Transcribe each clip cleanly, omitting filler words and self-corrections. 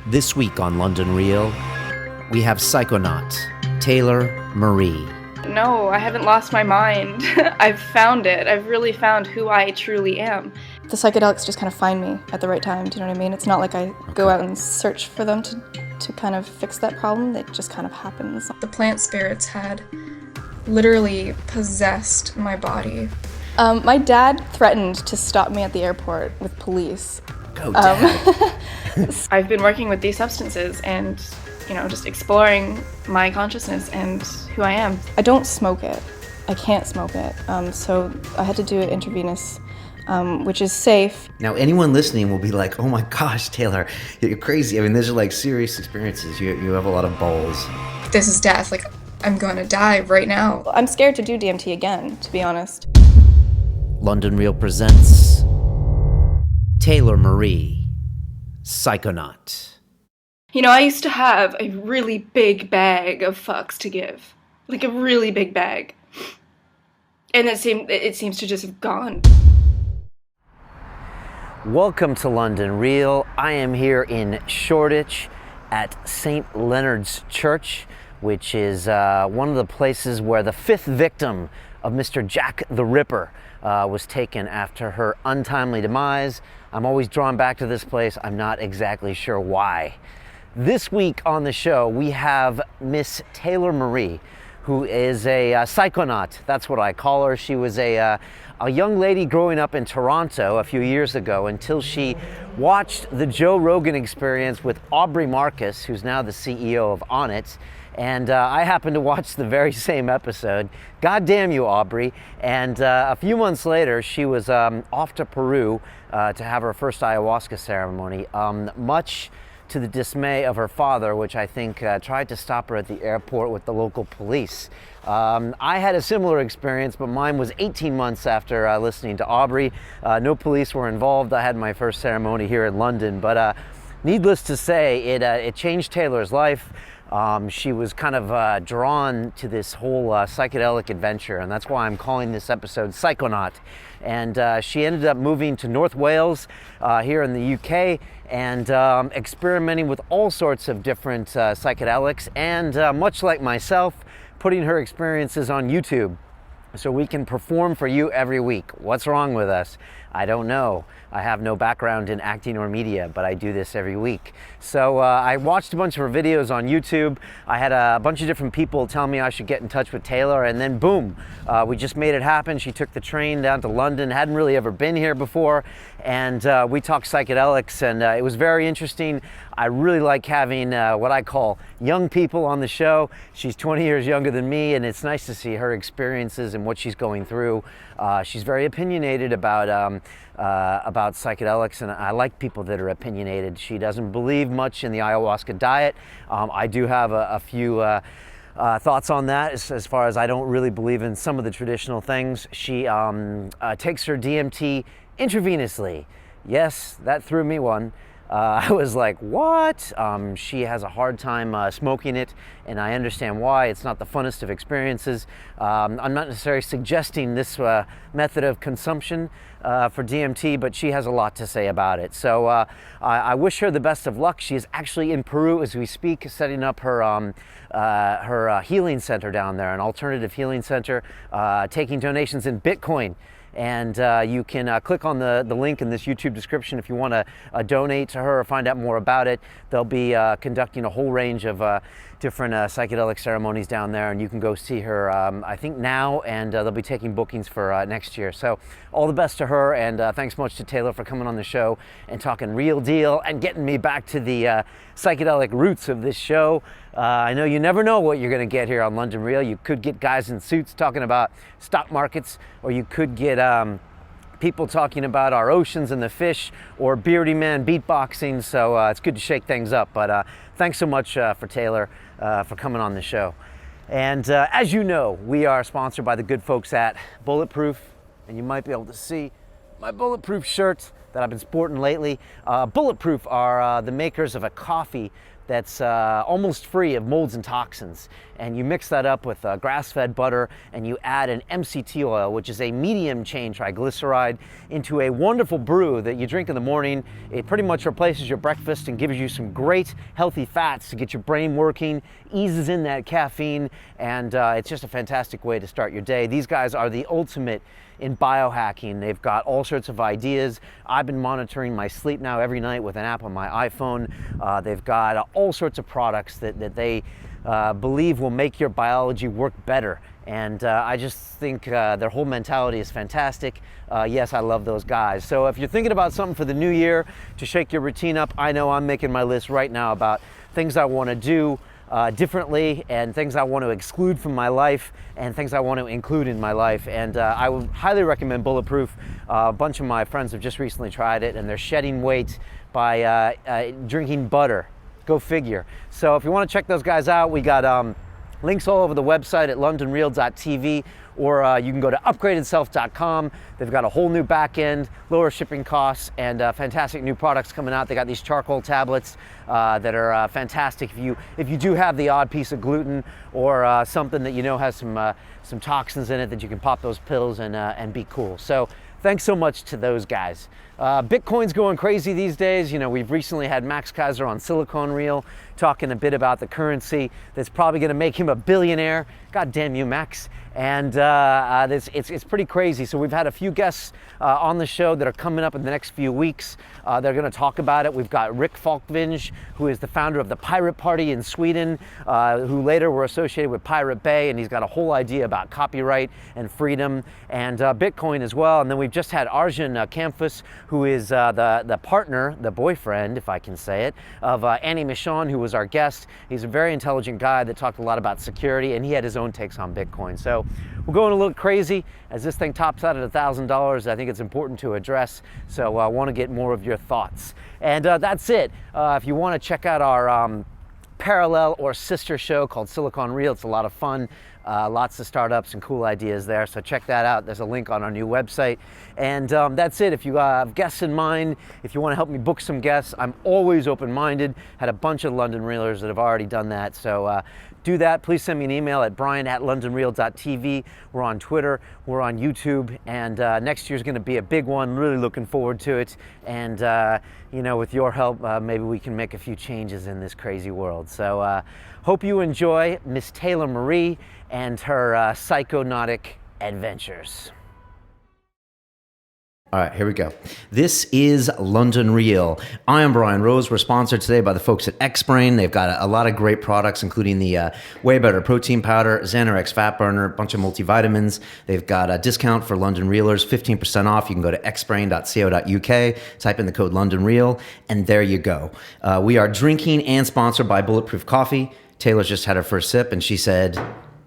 This week on London Real, we have Psychonaut, Taylor Marie. No, I haven't lost my mind. I've found it. I've really found who I truly am. The psychedelics just kind of find me at the right time, do you know what I mean? It's not like I go out and search for them to kind of fix that problem. It just kind of happens. The plant spirits had literally possessed my body. My dad threatened to stop me at the airport with police. Go, Dad. I've been working with these substances and, just exploring my consciousness and who I am. I don't smoke it. I can't smoke it. So I had to do it intravenous, which is safe. Now, anyone listening will be like, oh my gosh, Taylor, you're crazy. I mean, these are like serious experiences. You have a lot of balls. This is death. Like, I'm going to die right now. I'm scared to do DMT again, to be honest. London Real presents Taylor Marie, Psychonaut. I used to have a really big bag of fucks to give. Like a really big bag. And it seems to just have gone. Welcome to London Real. I am here in Shoreditch at St. Leonard's Church, which is one of the places where the fifth victim of Mr. Jack the Ripper was taken after her untimely demise. I'm always drawn back to this place. I'm not exactly sure why. This week on the show, we have Miss Taylor Marie, who is a psychonaut. That's what I call her. She was a young lady growing up in Toronto a few years ago until she watched the Joe Rogan Experience with Aubrey Marcus, who's now the CEO of Onnit. And I happened to watch the very same episode. God damn you, Aubrey. And a few months later, she was off to Peru to have her first ayahuasca ceremony, much to the dismay of her father, which I think tried to stop her at the airport with the local police. I had a similar experience, but mine was 18 months after listening to Aubrey. No police were involved. I had my first ceremony here in London, but needless to say, it changed Taylor's life. She was kind of drawn to this whole psychedelic adventure, and that's why I'm calling this episode Psychonaut. And she ended up moving to North Wales here in the UK and experimenting with all sorts of different psychedelics, and much like myself, putting her experiences on YouTube so we can perform for you every week. What's wrong with us? I don't know. I have no background in acting or media, but I do this every week. So I watched a bunch of her videos on YouTube. I had a bunch of different people tell me I should get in touch with Taylor, and then boom, we just made it happen. She took the train down to London, hadn't really ever been here before, and we talked psychedelics, and it was very interesting. I really like having what I call young people on the show. She's 20 years younger than me, and it's nice to see her experiences and what she's going through. She's very opinionated about psychedelics, and I like people that are opinionated. She doesn't believe much in the ayahuasca diet. I do have a few thoughts on that as far as I don't really believe in some of the traditional things. She takes her DMT intravenously. Yes, that threw me one. I was like, what? She has a hard time smoking it, and I understand why. It's not the funnest of experiences. I'm not necessarily suggesting this method of consumption for DMT, but she has a lot to say about it. So I wish her the best of luck. She is actually in Peru as we speak, setting up her healing center down there, an alternative healing center, taking donations in Bitcoin. And you can click on the link in this YouTube description if you want to donate to her or find out more about it. They'll be conducting a whole range of different psychedelic ceremonies down there, and you can go see her, I think now, and they'll be taking bookings for next year. So all the best to her, and thanks much to Taylor for coming on the show and talking real deal and getting me back to the psychedelic roots of this show. I know you never know what you're going to get here on London Real. You could get guys in suits talking about stock markets, or you could get people talking about our oceans and the fish, or Beardy Man beatboxing. So it's good to shake things up. But thanks so much for Taylor for coming on the show. And as you know, we are sponsored by the good folks at Bulletproof, and you might be able to see my Bulletproof shirt that I've been sporting lately. Bulletproof are the makers of a coffee that's almost free of molds and toxins. And you mix that up with grass-fed butter, and you add an MCT oil, which is a medium-chain triglyceride, into a wonderful brew that you drink in the morning. It pretty much replaces your breakfast and gives you some great healthy fats to get your brain working, eases in that caffeine, and it's just a fantastic way to start your day. These guys are the ultimate in biohacking. They've got all sorts of ideas. I've been monitoring my sleep now every night with an app on my iPhone. They've got all sorts of products that they believe will make your biology work better. And I just think their whole mentality is fantastic. Yes, I love those guys. So if you're thinking about something for the new year to shake your routine up, I know I'm making my list right now about things I want to do differently, and things I want to exclude from my life, and things I want to include in my life. And I would highly recommend Bulletproof. A bunch of my friends have just recently tried it, and they're shedding weight by drinking butter. Go figure. So if you want to check those guys out, we got links all over the website at londonreal.tv, or you can go to upgradedself.com. They've got a whole new back end, lower shipping costs, and fantastic new products coming out. They got these charcoal tablets that are fantastic if you do have the odd piece of gluten, or something that you know has some toxins in it, that you can pop those pills and be cool. So thanks so much to those guys. Bitcoin's going crazy these days. You know, we've recently had Max Kaiser on Silicon Reel talking a bit about the currency that's probably going to make him a billionaire. God damn you, Max. And it's pretty crazy. So we've had a few guests on the show that are coming up in the next few weeks. They're going to talk about it. We've got Rick Falkvinge, who is the founder of the Pirate Party in Sweden, who later were associated with Pirate Bay, and he's got a whole idea about copyright and freedom and Bitcoin as well. And then we've just had Arjun Kamphus, who is the partner, the boyfriend, if I can say it, of Annie Michon, who was our guest. He's a very intelligent guy that talked a lot about security, and he had his own takes on Bitcoin. So we're going a little crazy as this thing tops out at $1,000. I think it's important to address. So I want to get more of your thoughts. And that's it. If you want to check out our parallel or sister show called Silicon Reel, it's a lot of fun. Lots of startups and cool ideas there, so check that out. There's a link on our new website. And that's it. If you have guests in mind, if you want to help me book some guests, I'm always open-minded. Had a bunch of London Reelers that have already done that, so do that. Please send me an email at brian@londonreal.tv. We're on Twitter, we're on YouTube, and next year's going to be a big one. Really looking forward to it. And you know, with your help, maybe we can make a few changes in this crazy world. So hope you enjoy Miss Taylor Marie and her psychonautic adventures. All right, here we go. This is London Real. I am Brian Rose. We're sponsored today by the folks at Xbrain. They've got a lot of great products, including the Way Better Protein Powder, Xanarex Fat Burner, a bunch of multivitamins. They've got a discount for London Reelers, 15% off. You can go to xbrain.co.uk, type in the code London Real, and there you go. We are drinking and sponsored by Bulletproof Coffee. Taylor's just had her first sip, and she said,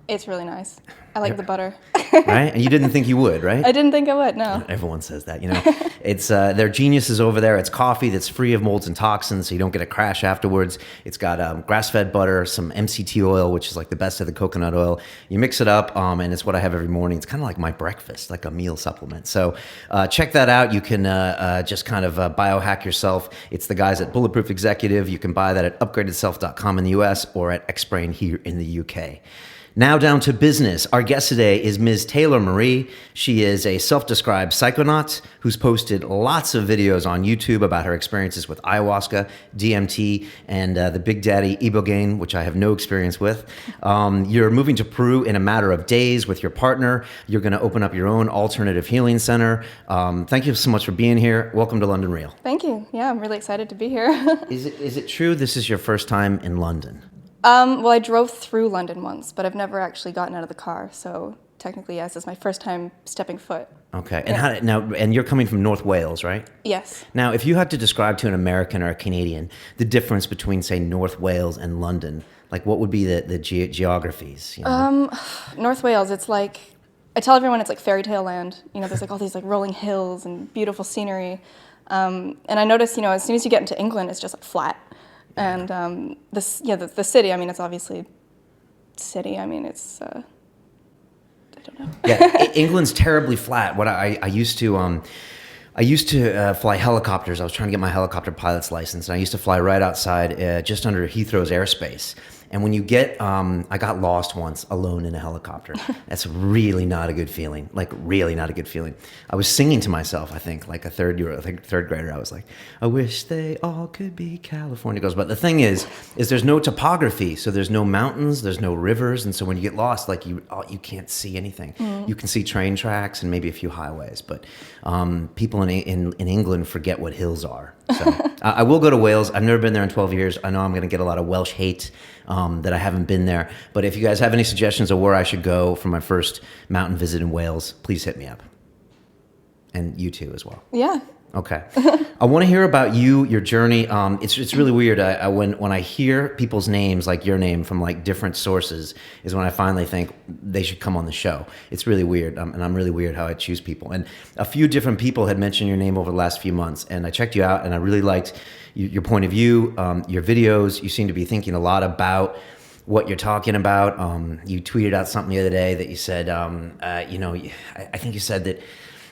It's really nice. I like the butter. Right? And you didn't think you would, right? I didn't think I would, no. Everyone says that, you know. It's they're geniuses over there. It's coffee that's free of molds and toxins, so you don't get a crash afterwards. It's got grass-fed butter, some MCT oil, which is like the best of the coconut oil. You mix it up, and it's what I have every morning. It's kind of like my breakfast, like a meal supplement. So check that out. You can just kind of biohack yourself. It's the guys at Bulletproof Executive. You can buy that at upgradedself.com in the US or at Xbrain here in the UK. Now down to business. Our guest today is Ms. Taylor Marie. She is a self-described psychonaut who's posted lots of videos on YouTube about her experiences with ayahuasca, DMT, and the Big Daddy Ibogaine, which I have no experience with. You're moving to Peru in a matter of days with your partner. You're going to open up your own alternative healing center. Thank you so much for being here. Welcome to London Real. Thank you. Yeah, I'm really excited to be here. Is it true this is your first time in London? Well, I drove through London once, but I've never actually gotten out of the car. So technically, yes, it's my first time stepping foot. Okay. And and you're coming from North Wales, right? Yes. Now, if you had to describe to an American or a Canadian the difference between, say, North Wales and London, like what would be the geographies? You know? North Wales, it's like, I tell everyone it's like fairy tale land. You know, there's like all these like rolling hills and beautiful scenery. And I noticed, you know, as soon as you get into England, it's just like flat. And the city, I mean, it's obviously city. I mean, it's, I don't know. Yeah, England's terribly flat. What I used to, I used to fly helicopters. I was trying to get my helicopter pilot's license, and I used to fly right outside, just under Heathrow's airspace. And when you get, I got lost once alone in a helicopter. That's really not a good feeling. Like, really not a good feeling. I was singing to myself, I think, like a third grader. I was like, I wish they all could be California girls. But the thing is there's no topography. So there's no mountains, there's no rivers. And so when you get lost, like you can't see anything. You can see train tracks and maybe a few highways. But people in England forget what hills are. So I will go to Wales. I've never been there in 12 years. I know I'm going to get a lot of Welsh hate that I haven't been there. But if you guys have any suggestions of where I should go for my first mountain visit in Wales, please hit me up. And you too as well. Yeah. Okay. I want to hear about your journey. It's really weird. When I hear people's names, like your name, from like different sources, is when I finally think they should come on the show. It's really weird, and I'm really weird how I choose people. And a few different people had mentioned your name over the last few months, and I checked you out, and I really liked your point of view, your videos. You seem to be thinking a lot about what you're talking about. You tweeted out something the other day that you said, I think you said that,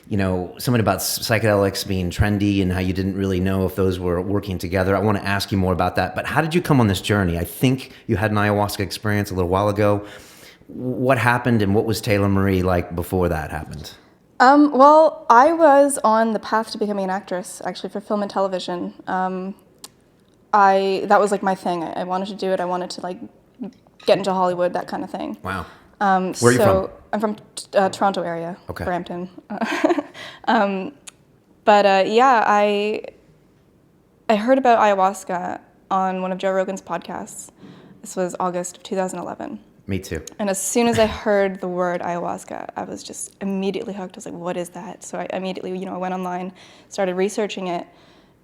something about psychedelics being trendy and how you didn't really know if those were working together. I want to ask you more about that. But how did you come on this journey? I think you had an ayahuasca experience a little while ago. What happened, and what was Taylor Marie like before that happened? Well, I was on the path to becoming an actress, actually, for film and television. That was like my thing. I wanted to do it. I wanted to like get into Hollywood, that kind of thing. Wow. Where are you from? I'm from Toronto area, okay. Brampton. I heard about ayahuasca on one of Joe Rogan's podcasts. This was August of 2011. Me too. And as soon as I heard the word ayahuasca, I was just immediately hooked. I was like, what is that? So I immediately, I went online, started researching it,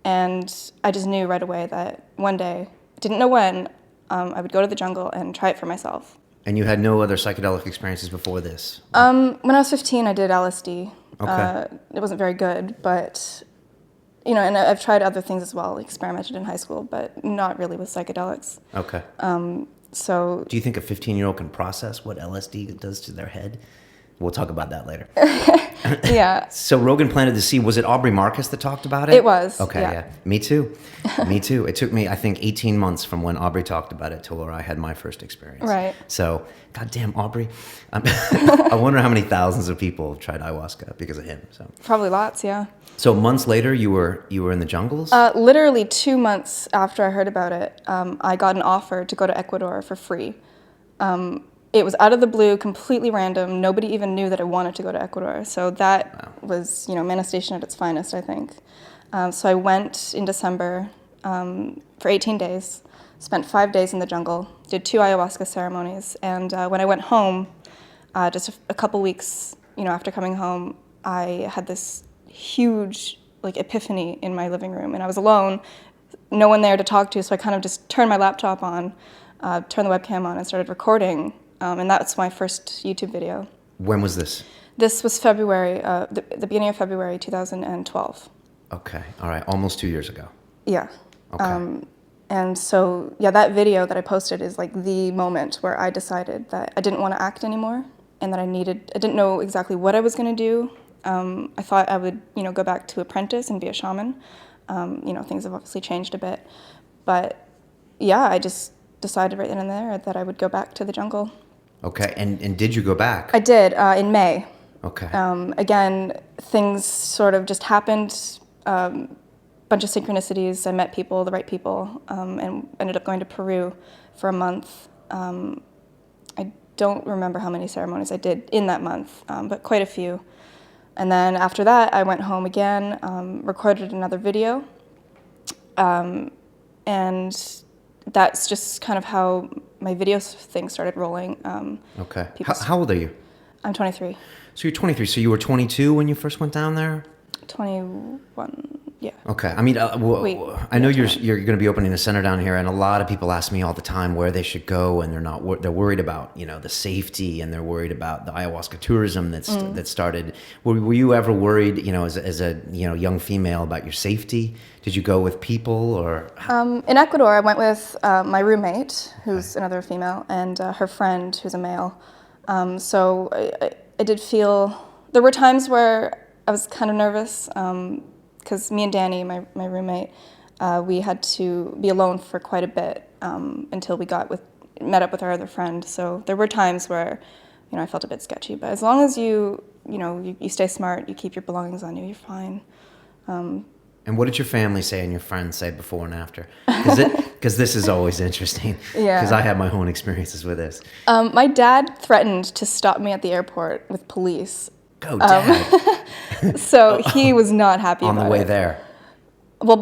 and I just knew right away that one day, didn't know when, I would go to the jungle and try it for myself. And you had no other psychedelic experiences before this? When I was 15, I did LSD. Okay. It wasn't very good, but, and I've tried other things as well, experimented in high school, but not really with psychedelics. Okay. So. Do you think a 15-year-old can process what LSD does to their head? We'll talk about that later. Yeah. So Rogan planted the seed. Was it Aubrey Marcus that talked about it? It was. Okay, yeah. Me too. Me too. It took me, I think, 18 months from when Aubrey talked about it to where I had my first experience. Right. So, goddamn Aubrey. I wonder how many thousands of people have tried ayahuasca because of him. So probably lots, yeah. So months later, you were in the jungles? Literally 2 months after I heard about it, I got an offer to go to Ecuador for free. It was out of the blue, completely random. Nobody even knew that I wanted to go to Ecuador. So that was, manifestation at its finest, I think. So I went in December for 18 days, spent 5 days in the jungle, did 2 ayahuasca ceremonies. And when I went home, just a couple weeks, after coming home, I had this huge, epiphany in my living room. And I was alone, no one there to talk to, so I kind of just turned my laptop on, turned the webcam on, and started recording. And that's my first YouTube video. When was this? This was February, the beginning of February 2012. Okay, all right, almost 2 years ago. Yeah. Okay. And so, that video that I posted is like the moment where I decided that I didn't want to act anymore, and that I didn't know exactly what I was going to do. I thought I would, go back to apprentice and be a shaman. Things have obviously changed a bit. But I just decided right then and there that I would go back to the jungle. Okay, and did you go back? I did, in May. Okay. Again, things sort of just happened, bunch of synchronicities. I met people, the right people, and ended up going to Peru for a month. I don't remember how many ceremonies I did in that month, but quite a few. And then after that, I went home again, recorded another video, and that's just kind of how my video thing started rolling. Okay. How old are you? I'm 23. So you're 23. So you were 22 when you first went down there? 21, yeah. Okay. I mean, I know you're going to be opening a center down here, and a lot of people ask me all the time where they should go, and they're worried about the safety, and they're worried about the ayahuasca tourism that started. Were you ever worried, as a young female, about your safety? Did you go with people or? In Ecuador, I went with my roommate, who's another female, and her friend, who's a male. So I did feel there were times where was kind of nervous because me and Danny, my roommate, we had to be alone for quite a bit until we met up with our other friend. So there were times where, I felt a bit sketchy. But as long as you stay smart, you keep your belongings on you, you're fine. And what did your family say and your friends say before and after? Because this is always interesting. Yeah. Because I have my own experiences with this. My dad threatened to stop me at the airport with police. Go, Dad. So he was not happy about it. On the way there. Well,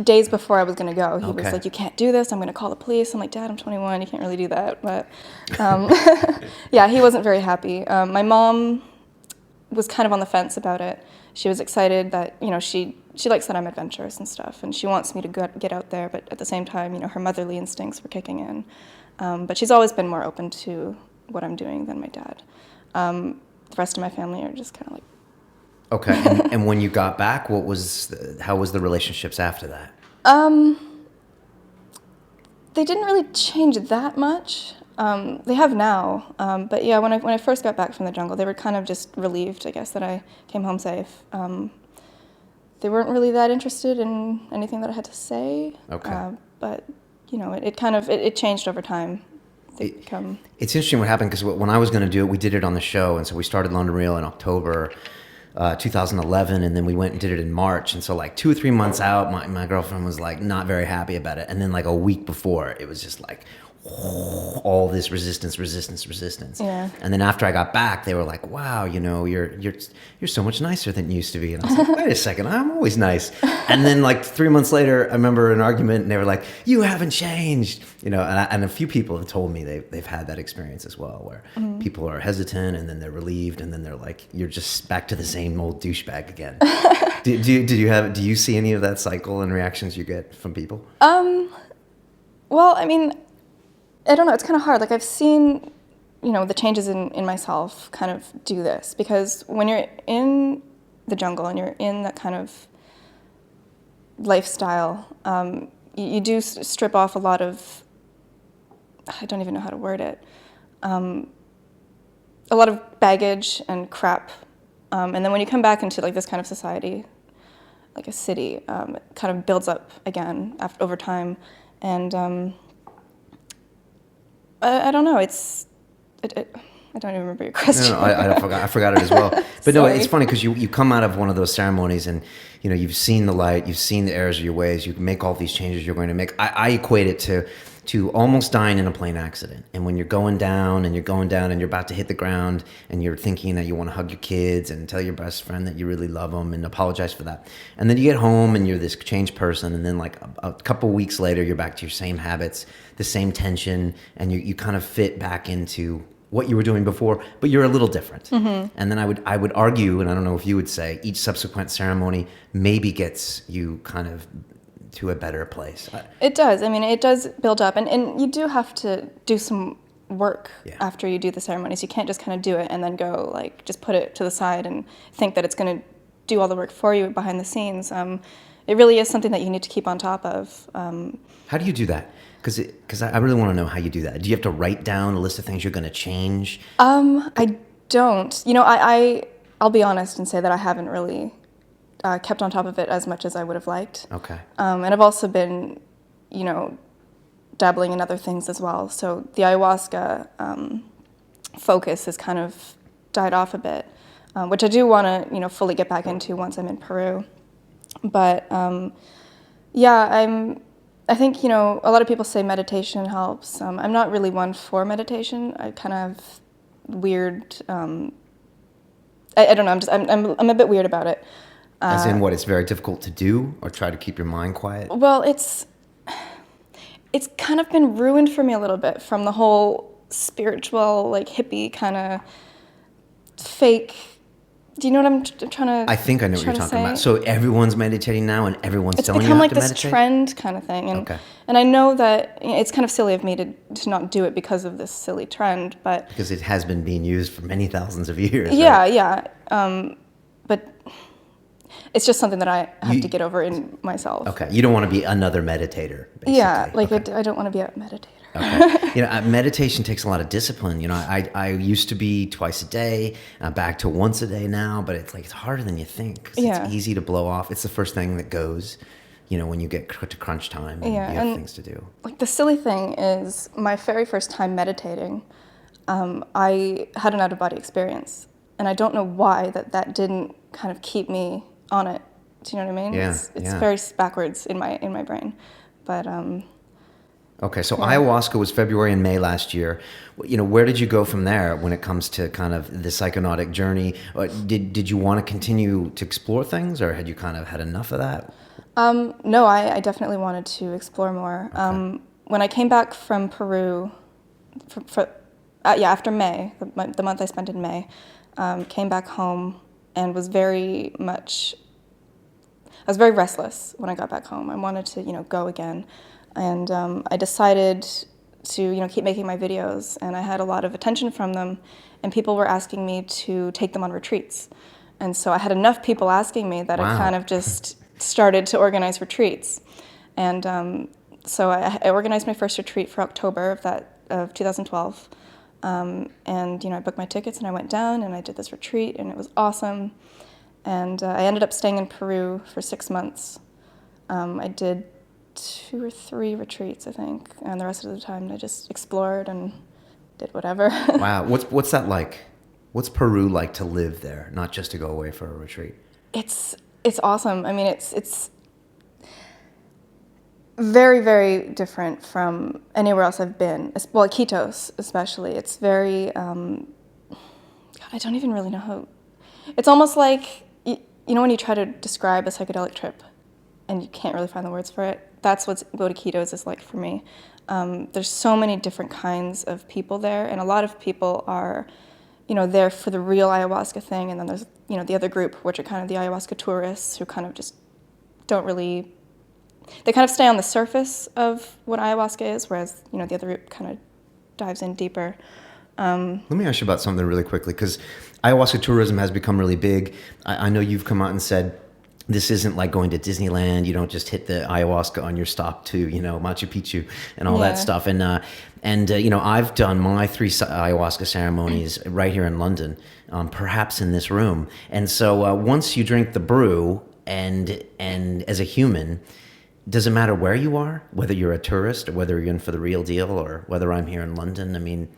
days before I was going to go, he was like, you can't do this. I'm going to call the police. I'm like, Dad, I'm 21. You can't really do that. But yeah, he wasn't very happy. My mom was kind of on the fence about it. She was excited that, she likes that I'm adventurous and stuff, and she wants me to get out there, but at the same time, her motherly instincts were kicking in. But she's always been more open to what I'm doing than my dad. The rest of my family are just kind of like... Okay, and when you got back, how was the relationships after that? They didn't really change that much. They have now, but yeah, when I first got back from the jungle, they were kind of just relieved, I guess, that I came home safe. They weren't really that interested in anything that I had to say. Okay. But it changed over time. It's interesting what happened, because when I was going to do it, we did it on the show, and so we started London Real in October 2011, and then we went and did it in March. And so 2 or 3 months out, my girlfriend was not very happy about it, and then a week before, it was just all this resistance. Yeah. And then after I got back, they were like, wow, you're so much nicer than you used to be. And I was like, wait a second, I'm always nice. And then 3 months later, I remember an argument, and they were like, you haven't changed. And a few people have told me they've had that experience as well, where people are hesitant, and then they're relieved, and then they're like, you're just back to the same old douchebag again. Do you see any of that cycle and reactions you get from people? Well, I mean, I don't know, it's kind of hard. I've seen, the changes in myself kind of do this, because when you're in the jungle and you're in that kind of lifestyle, you do strip off a lot of, I don't even know how to word it, a lot of baggage and crap. And then when you come back into this kind of society, like a city, it kind of builds up again over time. And I don't know. I don't even remember your question. No, I forgot it as well. But no, it's funny because you come out of one of those ceremonies, and you've seen the light, you've seen the errors of your ways, you make all these changes you're going to make. I equate it to almost dying in a plane accident. And when you're going down and you're about to hit the ground, and you're thinking that you want to hug your kids and tell your best friend that you really love them and apologize for that. And then you get home and you're this changed person, and then a couple weeks later, you're back to your same habits, the same tension, and you kind of fit back into what you were doing before, but you're a little different. Mm-hmm. And then I would argue, and I don't know if you would say, each subsequent ceremony maybe gets you kind of to a better place. It does. I mean, it does build up, and you do have to do some work after you do the ceremonies. You can't just kind of do it and then go just put it to the side and think that it's going to do all the work for you behind the scenes. It really is something that you need to keep on top of. How do you do that? Because I really want to know how you do that. Do you have to write down a list of things you're going to change? I don't. I'll be honest and say that I haven't really kept on top of it as much as I would have liked. Okay. And I've also been, dabbling in other things as well. So the ayahuasca focus has kind of died off a bit, which I do want to, fully get back into once I'm in Peru. But I think, a lot of people say meditation helps. I'm not really one for meditation. I kind of have weird, I don't know, I'm a bit weird about it. As in what, it's very difficult to do, or try to keep your mind quiet? Well, it's kind of been ruined for me a little bit from the whole spiritual, hippie kind of fake. Do you know what I'm trying to? I think I know what you're talking about. So everyone's meditating now, and everyone's telling you to meditate? It's become this trend kind of thing, and okay. And I know that it's kind of silly of me to not do it because of this silly trend, but because it has been being used for many thousands of years. Yeah, right? yeah. But it's just something that I have to get over in myself. Okay, you don't want to be another meditator, basically. Yeah, okay. I don't want to be a meditator. Okay. Meditation takes a lot of discipline. I used to be twice a day, back to once a day now, but it's harder than you think. 'Cause Yeah. It's easy to blow off. It's the first thing that goes, when you get to crunch time and you have things to do. Like, the silly thing is, my very first time meditating, I had an out-of-body experience, and I don't know why that didn't kind of keep me on it. Do you know what I mean? Yeah, It's very backwards in my brain, but Okay, so ayahuasca was February and May last year. Where did you go from there when it comes to kind of the psychonautic journey? Did you want to continue to explore things, or had you kind of had enough of that? No, I definitely wanted to explore more. Okay. When I came back from Peru, after May, the month I spent in May, came back home and was very restless when I got back home. I wanted to, go again. And I decided to, keep making my videos, and I had a lot of attention from them, and people were asking me to take them on retreats. And so I had enough people asking me that I kind of just started to organize retreats. And so I organized my first retreat for October of 2012. And, I booked my tickets and I went down and I did this retreat, and it was awesome. And I ended up staying in Peru for 6 months. I did 2 or 3 retreats, I think, and the rest of the time I just explored and did whatever. Wow, what's that like? What's Peru like to live there, not just to go away for a retreat? It's awesome. I mean, it's very, very different from anywhere else I've been. Well, Iquitos especially. It's very, God, I don't even really know how. It's almost like, when you try to describe a psychedelic trip and you can't really find the words for it. That's what Iquitos is like for me. There's so many different kinds of people there, and a lot of people are, there for the real ayahuasca thing, and then there's, the other group, which are kind of the ayahuasca tourists who kind of just don't really, they kind of stay on the surface of what ayahuasca is, whereas, the other group kind of dives in deeper. Let me ask you about something really quickly, because ayahuasca tourism has become really big. I know you've come out and said, this isn't like going to Disneyland. You don't just hit the ayahuasca on your stop to, Machu Picchu and all that stuff. And I've done my 3 ayahuasca ceremonies right here in London, perhaps in this room. And so once you drink the brew and as a human, does it matter where you are, whether you're a tourist or whether you're in for the real deal or whether I'm here in London? I mean,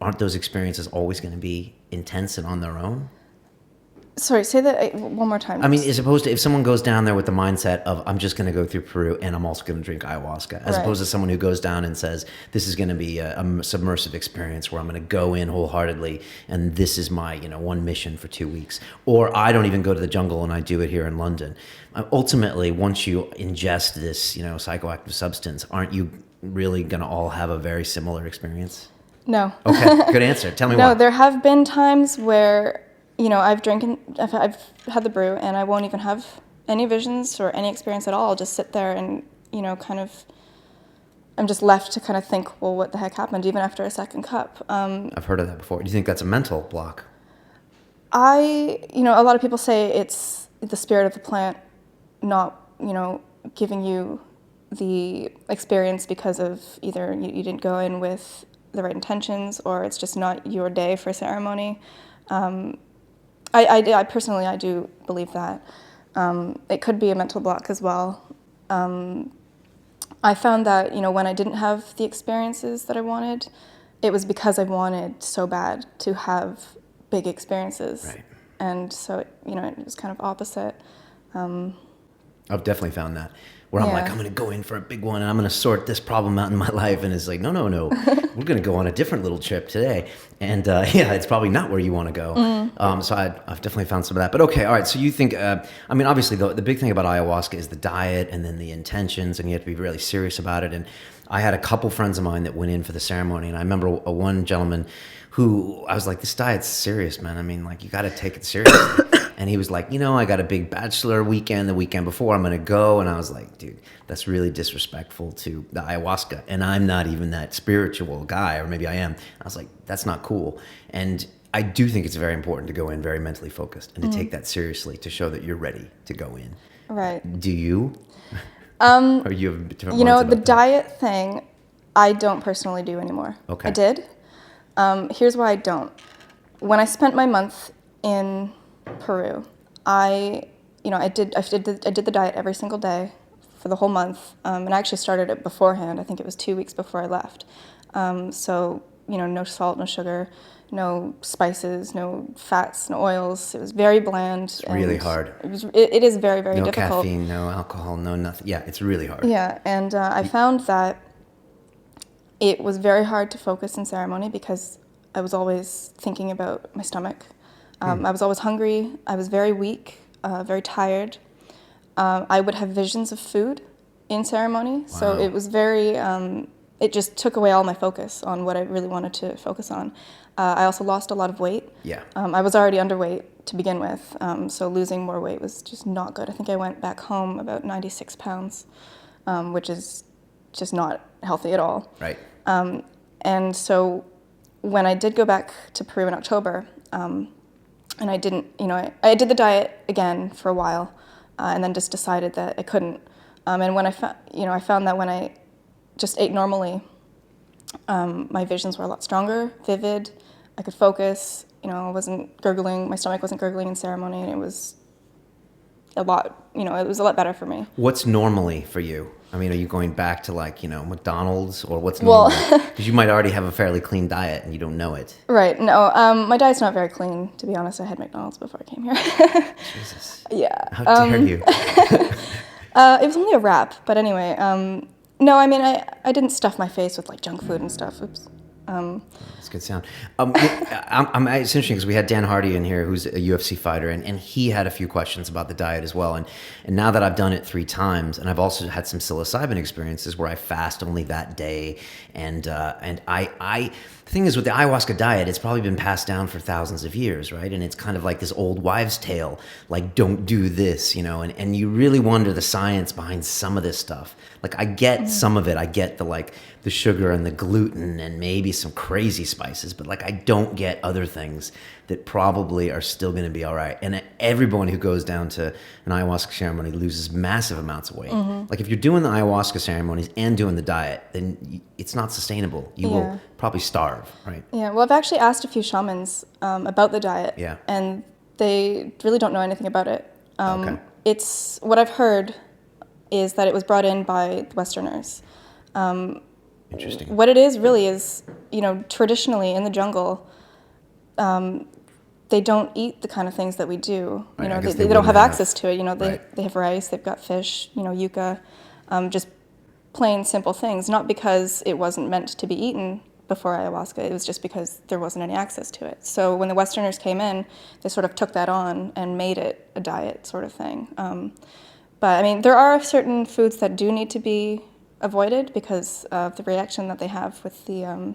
aren't those experiences always going to be intense and on their own? Sorry, say that one more time. I mean, as opposed to if someone goes down there with the mindset of, I'm just going to go through Peru and I'm also going to drink ayahuasca, as opposed to someone who goes down and says, this is going to be a submersive experience where I'm going to go in wholeheartedly and this is my, one mission for 2 weeks. Or I don't even go to the jungle and I do it here in London. Ultimately, once you ingest this, psychoactive substance, aren't you really going to all have a very similar experience? No. Okay, good answer. Tell me why. No, there have been times where I've had the brew, and I won't even have any visions or any experience at all. I'll just sit there and, I'm just left to kind of think, well, what the heck happened, even after a second cup. I've heard of that before. Do you think that's a mental block? A lot of people say it's the spirit of the plant not, giving you the experience because of either you didn't go in with the right intentions or it's just not your day for ceremony. I personally, I do believe that. It could be a mental block as well. I found that, when I didn't have the experiences that I wanted, it was because I wanted so bad to have big experiences. Right. And so, it was kind of opposite. I've definitely found that. Where I'm like, I'm going to go in for a big one and I'm going to sort this problem out in my life. And it's like, no. We're going to go on a different little trip today. And it's probably not where you want to go. So I've definitely found some of that. But okay, all right. So you think, obviously the big thing about ayahuasca is the diet and then the intentions, and you have to be really serious about it. And I had a couple friends of mine that went in for the ceremony. And I remember one gentleman who I was like, this diet's serious, man. I mean, like, you got to take it seriously. And he was like, I got a big bachelor weekend the weekend before. I'm going to go. And I was like, dude, that's really disrespectful to the ayahuasca. And I'm not even that spiritual guy, or maybe I am. I was like, that's not cool. And I do think it's very important to go in very mentally focused and to take that seriously to show that you're ready to go in. Right. Do you? Or you have different the diet thing, I don't personally do anymore. Okay. I did. Here's why I don't. When I spent my month in Peru, I did the diet every single day for the whole month, and I actually started it beforehand. I think it was 2 weeks before I left. So no salt, no sugar, no spices, no fats, no oils. It was very bland. It's really hard. It is very, very no difficult. No caffeine, no alcohol, no nothing. Yeah, it's really hard. Yeah, and I found that it was very hard to focus in ceremony because I was always thinking about my stomach. I was always hungry. I was very weak, very tired. I would have visions of food in ceremony, so it was very... it just took away all my focus on what I really wanted to focus on. I also lost a lot of weight. Yeah. I was already underweight to begin with, so losing more weight was just not good. I think I went back home about 96 pounds, which is just not healthy at all. Right. And so when I did go back to Peru in October, and I didn't, I did the diet again for a while, and then just decided that I couldn't. And when I found that when I just ate normally, my visions were a lot stronger, vivid. I could focus. I wasn't gurgling. My stomach wasn't gurgling in ceremony, and it was a lot. It was a lot better for me. What's normally for you? I mean, are you going back to McDonald's, or what's normal? Because you might already have a fairly clean diet and you don't know it. Right. No, my diet's not very clean, to be honest. I had McDonald's before I came here. Jesus. Yeah. How dare you? It was only a wrap, but anyway. No, I mean, I didn't stuff my face with junk food and stuff. Oops. That's a good sound. It's interesting because we had Dan Hardy in here, who's a UFC fighter, and he had a few questions about the diet as well. And now that I've done it 3 times, and I've also had some psilocybin experiences where I fast only that day, and I the thing is with the ayahuasca diet, it's probably been passed down for thousands of years, right? And it's kind of like this old wives' tale, don't do this, and you really wonder the science behind some of this stuff. I get some of it. I get the sugar and the gluten and maybe some crazy spices, but I don't get other things that probably are still going to be all right. And everyone who goes down to an ayahuasca ceremony loses massive amounts of weight. If you're doing the ayahuasca ceremonies and doing the diet, then it's not sustainable. You will probably starve, right? Yeah, well, I've actually asked a few shamans about the diet, and they really don't know anything about it. Okay. It's what I've heard is that it was brought in by Westerners. Interesting. What it is really is, traditionally in the jungle, they don't eat the kind of things that we do. Right, They don't have access to it. They have rice, they've got fish, yucca, just plain simple things. Not because it wasn't meant to be eaten before ayahuasca, it was just because there wasn't any access to it. So when the Westerners came in, they sort of took that on and made it a diet sort of thing. But I mean, there are certain foods that do need to be avoided because of the reaction that they have with the, I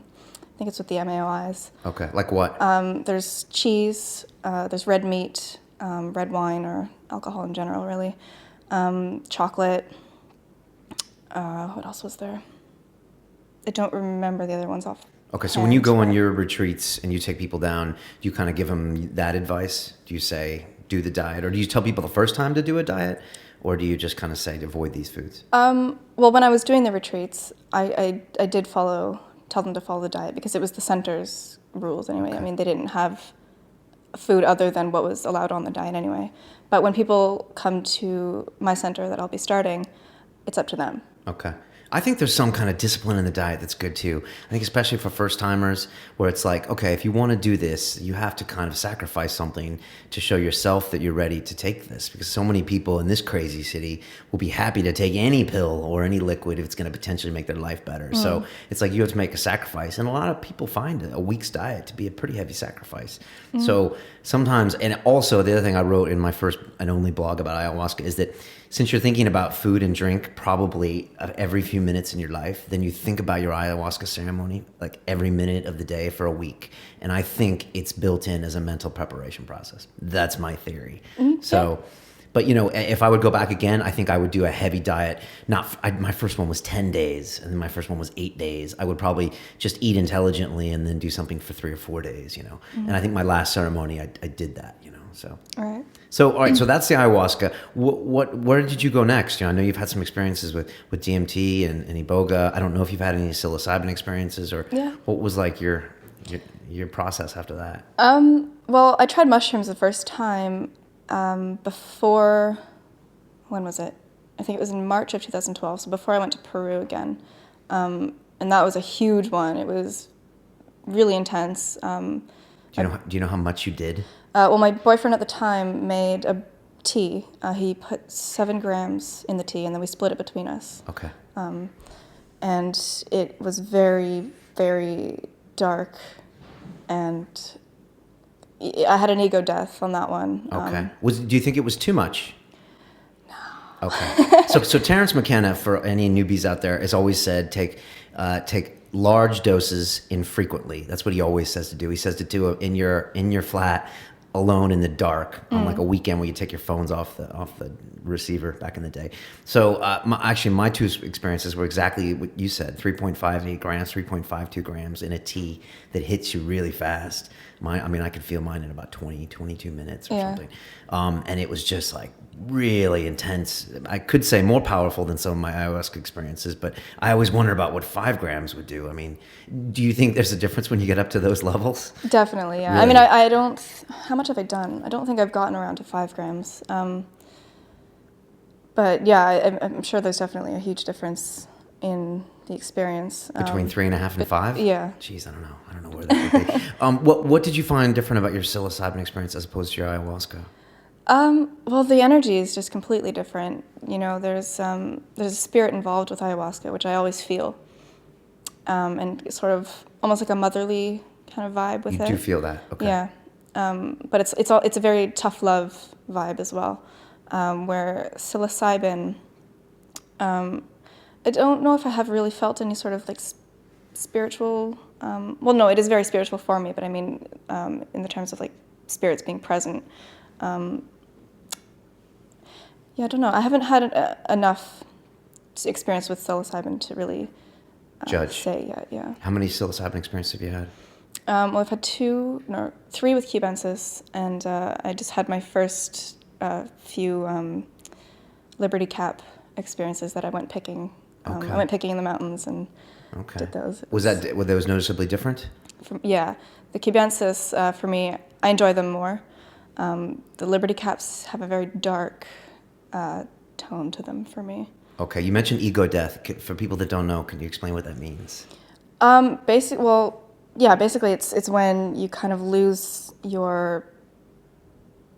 think it's with the MAOIs. Okay, like what? There's cheese, there's red meat, red wine, or alcohol in general, really. Chocolate. What else was there? I don't remember the other ones off. Okay, so when you go on your retreats and you take people down, do you kind of give them that advice? Do you say, do the diet? Or do you tell people the first time to do a diet? Or do you just kind of say, avoid these foods? Well, when I was doing the retreats, I did tell them to follow the diet because it was the center's rules anyway. Okay. I mean, they didn't have food other than what was allowed on the diet anyway. But when people come to my center that I'll be starting, it's up to them. Okay. I think there's some kind of discipline in the diet that's good too. I think especially for first timers where it's okay, if you want to do this, you have to kind of sacrifice something to show yourself that you're ready to take this, because so many people in this crazy city will be happy to take any pill or any liquid if it's going to potentially make their life better. So it's you have to make a sacrifice. And a lot of people find a week's diet to be a pretty heavy sacrifice. So sometimes, and also the other thing I wrote in my first and only blog about ayahuasca is that since you're thinking about food and drink probably every few minutes in your life, then you think about your ayahuasca ceremony every minute of the day for a week. And I think it's built in as a mental preparation process. That's my theory. So, but if I would go back again, I think I would do a heavy diet. My first one was 10 days, and then my first one was 8 days. I would probably just eat intelligently and then do something for 3 or 4 days, And I think my last ceremony, I did that, So. All right. So, all right, so that's the ayahuasca. Where did you go next? I know you've had some experiences with DMT and Iboga. I don't know if you've had any psilocybin experiences, or what was like your process after that? Well, I tried mushrooms the first time before, when was it? I think it was in March of 2012, so before I went to Peru again. And that was a huge one. It was really intense. Do you know how much you did? Well, my boyfriend at the time made a tea. He put 7 grams in the tea, and then we split it between us. Okay. And it was very, very dark, and I had an ego death on that one. Okay. Do you think it was too much? No. Okay. So Terrence McKenna, for any newbies out there, has always said take large doses infrequently. That's what he always says to do. He says to do it in your flat, alone in the dark, on like a weekend where you take your phones off the receiver back in the day. So my 2 experiences were exactly what you said: 3.58 grams, 3.52 grams in a tea that hits you really fast. I could feel mine in about 22 minutes or something. And it was just like really intense. I could say more powerful than some of my ayahuasca experiences, but I always wonder about what 5 grams would do. I mean, do you think there's a difference when you get up to those levels? Definitely, yeah. Really? I don't, how much have I done? I don't think I've gotten around to 5 grams. But yeah, I'm sure there's definitely a huge difference in the experience. Between 3.5 and 5? Yeah. Jeez, I don't know where that would be. What did you find different about your psilocybin experience as opposed to your ayahuasca? Well, the energy is just completely different. There's a spirit involved with ayahuasca, which I always feel, and it's sort of almost like a motherly kind of vibe with it. You do feel that, okay? Yeah, but it's a very tough love vibe as well, where psilocybin. I don't know if I have really felt any sort of like spiritual. Well, no, it is very spiritual for me, but I mean, in the terms of like spirits being present. Yeah, I don't know. I haven't had enough experience with psilocybin to really judge say yet. Yeah. How many psilocybin experiences have you had? Well, I've had 3 with cubensis, and I just had my first few Liberty Cap experiences that I went picking. Okay. I went picking in the mountains and did those. Were those noticeably different? Yeah, the cubensis for me, I enjoy them more. The Liberty Caps have a very dark tone to them for me. Okay, you mentioned ego death. For people that don't know, can you explain what that means? Basically it's when you kind of lose your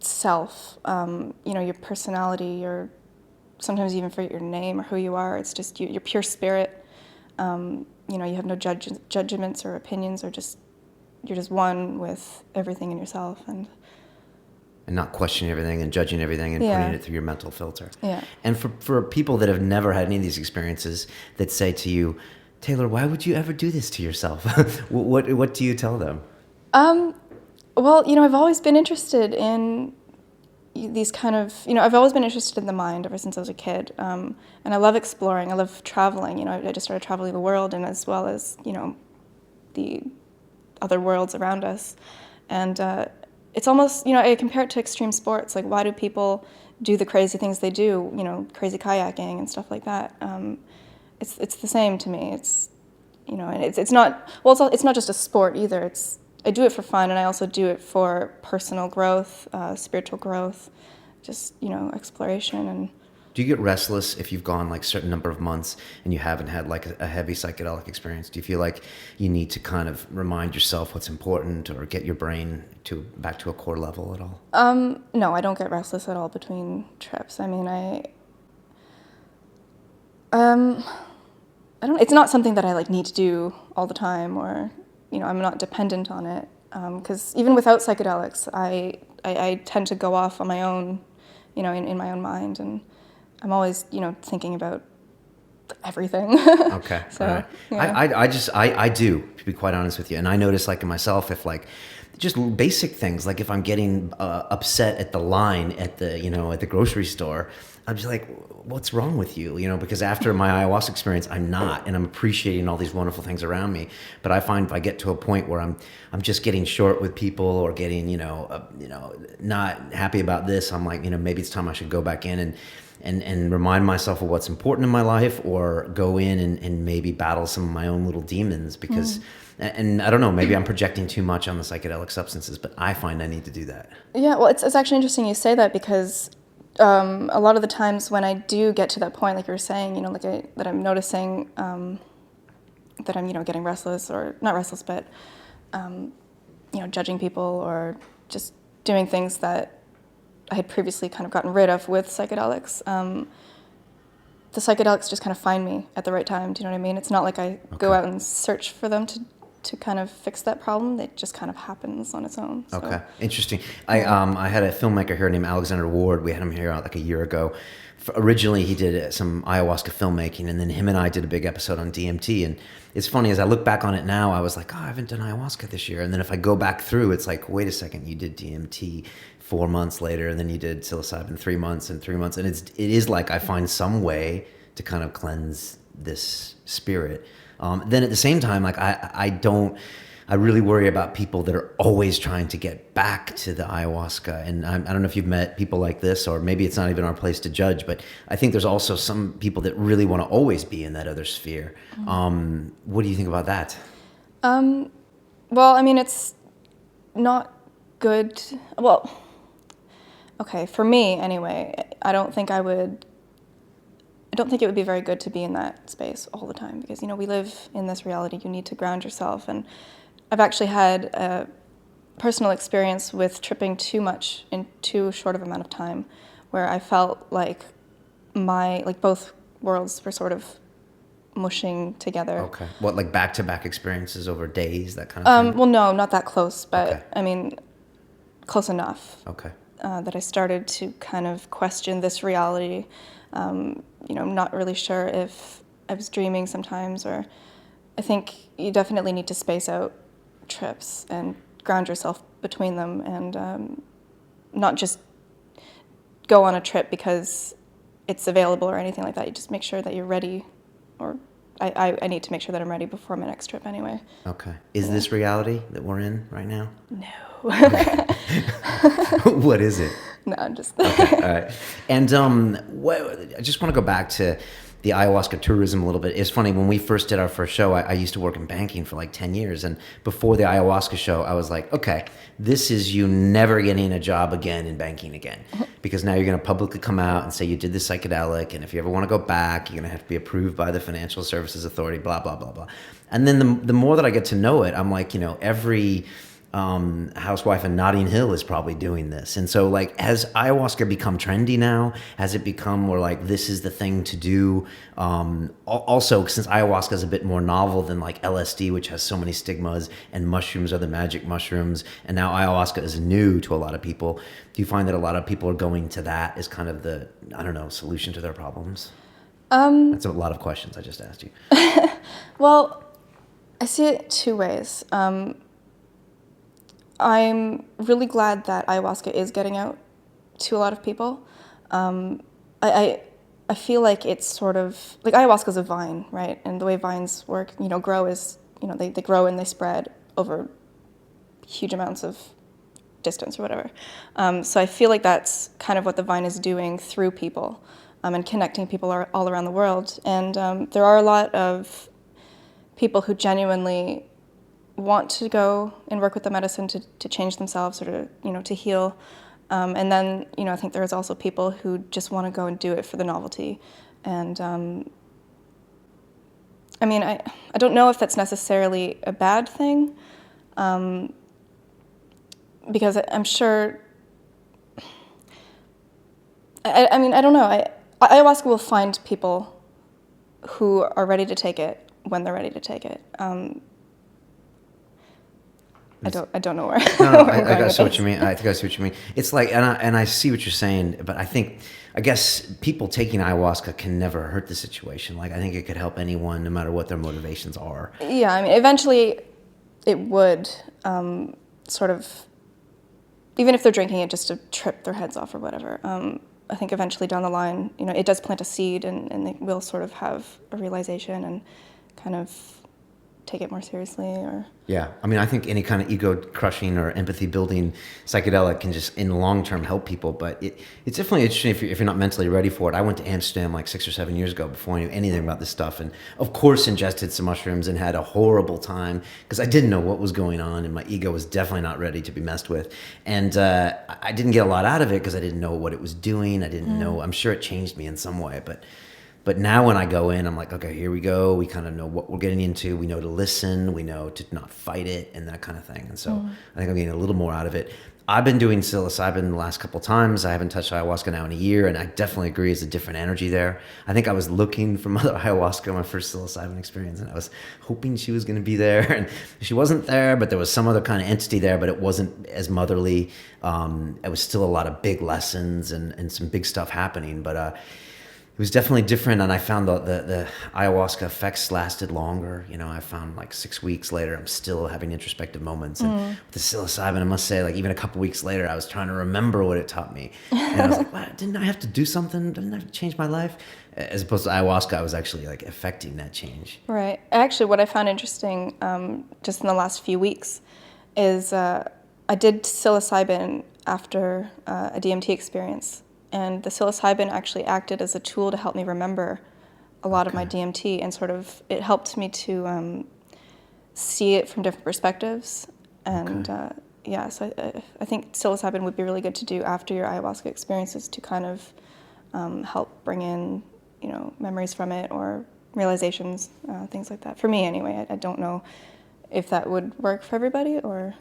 self, your personality, sometimes you even forget your name or who you are. It's just your pure spirit. You have no judgments or opinions, you're just one with everything in yourself, and not questioning everything and judging everything and putting it through your mental filter. Yeah. And for people that have never had any of these experiences that say to you, Taylor, why would you ever do this to yourself? What do you tell them? Well, I've always been interested in these kind of, I've always been interested in the mind ever since I was a kid. And I love exploring. I love traveling. I just started traveling the world, and as well as, the other worlds around us. And it's almost, I compare it to extreme sports. Like, why do people do the crazy things they do, crazy kayaking and stuff like that? It's the same to me. It's, and it's not, well, it's not just a sport either. I do it for fun, and I also do it for personal growth, spiritual growth, just, exploration. And do you get restless if you've gone like a certain number of months and you haven't had like a heavy psychedelic experience? Do you feel like you need to kind of remind yourself what's important, or get your brain back to a core level at all? No, I don't get restless at all between trips. I mean, it's not something that I like need to do all the time, or, I'm not dependent on it. Because even without psychedelics, I tend to go off on my own, in my own mind, and I'm always, thinking about everything. Okay. So, all right. yeah. I do, to be quite honest with you. And I notice, like, in myself, if like just basic things, like if I'm getting upset at the line at the, at the grocery store, I'm just like, what's wrong with you? You know, because after my ayahuasca experience, I'm not, and I'm appreciating all these wonderful things around me. But I find if I get to a point where I'm just getting short with people or getting, not happy about this, I'm like, maybe it's time I should go back in and remind myself of what's important in my life, or go in and maybe battle some of my own little demons, because, and I don't know, maybe I'm projecting too much on the psychedelic substances, but I find I need to do that. Yeah, well, it's actually interesting you say that, because a lot of the times when I do get to that point, like you were saying, that I'm noticing that I'm, getting restless, or not restless, but, judging people, or just doing things that I had previously kind of gotten rid of with psychedelics. The psychedelics just kind of find me at the right time. Do you know what I mean? It's not like I go out and search for them to kind of fix that problem. It just kind of happens on its own. So. Okay, interesting. I had a filmmaker here named Alexander Ward. We had him here like a year ago. Originally, he did some ayahuasca filmmaking, and then him and I did a big episode on DMT. And it's funny, as I look back on it now, I was like, I haven't done ayahuasca this year. And then if I go back through, it's like, wait a second, you did DMT 4 months later, and then you did psilocybin 3 months and 3 months. And it is like I find some way to kind of cleanse this spirit. Then at the same time, like I really worry about people that are always trying to get back to the ayahuasca. And I don't know if you've met people like this, or maybe it's not even our place to judge, but I think there's also some people that really want to always be in that other sphere. What do you think about that? Well, I mean, it's not good. Well, okay, for me anyway, I don't think it would be very good to be in that space all the time, because, we live in this reality. You need to ground yourself. And I've actually had a personal experience with tripping too much in too short of amount of time, where I felt like both worlds were sort of mushing together. Okay. What, like back-to-back experiences over days, that kind of thing? Well, no, not that close, but okay. I mean, close enough. Okay. That I started to kind of question this reality. I'm not really sure if I was dreaming sometimes, or I think you definitely need to space out trips and ground yourself between them, and not just go on a trip because it's available or anything like that. You just make sure that you're ready, or I need to make sure that I'm ready before my next trip anyway. Okay. Is this reality that we're in right now? No. What is it? No, I'm just... Okay, all right. And I just want to go back to the ayahuasca tourism a little bit. It's funny, when we first did our first show, I used to work in banking for like 10 years. And before the ayahuasca show, I was like, okay, this is you never getting a job again in banking again. Because now you're going to publicly come out and say you did this psychedelic. And if you ever want to go back, you're going to have to be approved by the Financial Services Authority, blah, blah, blah, blah. And then the more that I get to know it, I'm like, every... housewife in Notting Hill is probably doing this. And so, like, has ayahuasca become trendy now? Has it become more like this is the thing to do? Also, since ayahuasca is a bit more novel than like LSD, which has so many stigmas, and mushrooms are the magic mushrooms, and now ayahuasca is new to a lot of people, do you find that a lot of people are going to that as kind of the, I don't know, solution to their problems? That's a lot of questions I just asked you. Well, I see it two ways. I'm really glad that ayahuasca is getting out to a lot of people. I feel like it's sort of, like, ayahuasca is a vine, right? And the way vines work, grow is, they grow and they spread over huge amounts of distance or whatever. So I feel like that's kind of what the vine is doing through people, and connecting people all around the world. And there are a lot of people who genuinely want to go and work with the medicine to change themselves, or to heal. And then, I think there's also people who just want to go and do it for the novelty. And I mean, I don't know if that's necessarily a bad thing, because I'm sure, I mean, I don't know. Ayahuasca will find people who are ready to take it when they're ready to take it. I don't know where. No, I see what you mean. I think I see what you mean. It's like, and I see what you're saying, but I guess people taking ayahuasca can never hurt the situation. Like, I think it could help anyone, no matter what their motivations are. Yeah, I mean, eventually, it would sort of, even if they're drinking it just to trip their heads off or whatever. I think eventually down the line, it does plant a seed, and they will sort of have a realization and kind of take it more seriously. Or yeah, I mean, I think any kind of ego crushing or empathy building psychedelic can just in the long term help people, but it's definitely interesting if you're not mentally ready for it. I went to Amsterdam like 6 or 7 years ago before I knew anything about this stuff, and of course ingested some mushrooms and had a horrible time because I didn't know what was going on, and my ego was definitely not ready to be messed with, and I didn't get a lot out of it because I didn't know what it was doing. I didn't know. I'm sure it changed me in some way, but now when I go in, I'm like, okay, here we go. We kind of know what we're getting into. We know to listen. We know to not fight it and that kind of thing. And so I think I'm getting a little more out of it. I've been doing psilocybin the last couple of times. I haven't touched ayahuasca now in a year, and I definitely agree it's a different energy there. I think I was looking for Mother Ayahuasca my first psilocybin experience, and I was hoping she was going to be there. And she wasn't there, but there was some other kind of entity there, but it wasn't as motherly. It was still a lot of big lessons and some big stuff happening. But it was definitely different, and I found the ayahuasca effects lasted longer. I found like 6 weeks later, I'm still having introspective moments. And with the psilocybin, I must say, like even a couple weeks later, I was trying to remember what it taught me. And I was like, what? Didn't I have to do something? Didn't I have to change my life? As opposed to ayahuasca, I was actually like affecting that change. Right. Actually, what I found interesting just in the last few weeks is I did psilocybin after a DMT experience. And the psilocybin actually acted as a tool to help me remember a lot of my DMT, and sort of it helped me to see it from different perspectives. And so I think psilocybin would be really good to do after your ayahuasca experiences to kind of help bring in, memories from it or realizations, things like that. For me, anyway, I don't know if that would work for everybody or.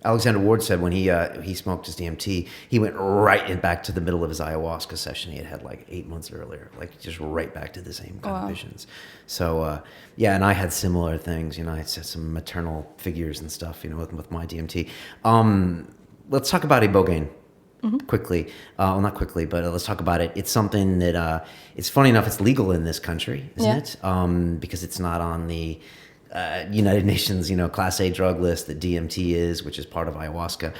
Alexander Ward said when he smoked his DMT, he went right back to the middle of his ayahuasca session he had like 8 months earlier, like just right back to the same kind of visions. So and I had similar things. I had some maternal figures and stuff, with my DMT. Let's talk about Ibogaine quickly. Well, not quickly, but let's talk about it. It's something that it's funny enough. It's legal in this country, isn't it? Because it's not on the United Nations, Class A drug list that DMT is, which is part of ayahuasca.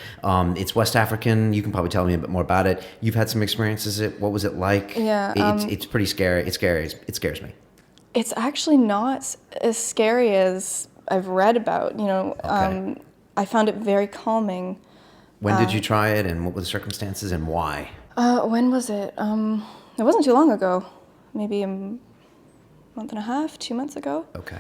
It's West African. You can probably tell me a bit more about it. You've had some experiences. What was it like? Yeah, it's pretty scary. It scares me. It's actually not as scary as I've read about. I found it very calming. When did you try it, and what were the circumstances, and why? When was it? It wasn't too long ago. Maybe a month and a half, 2 months ago. Okay.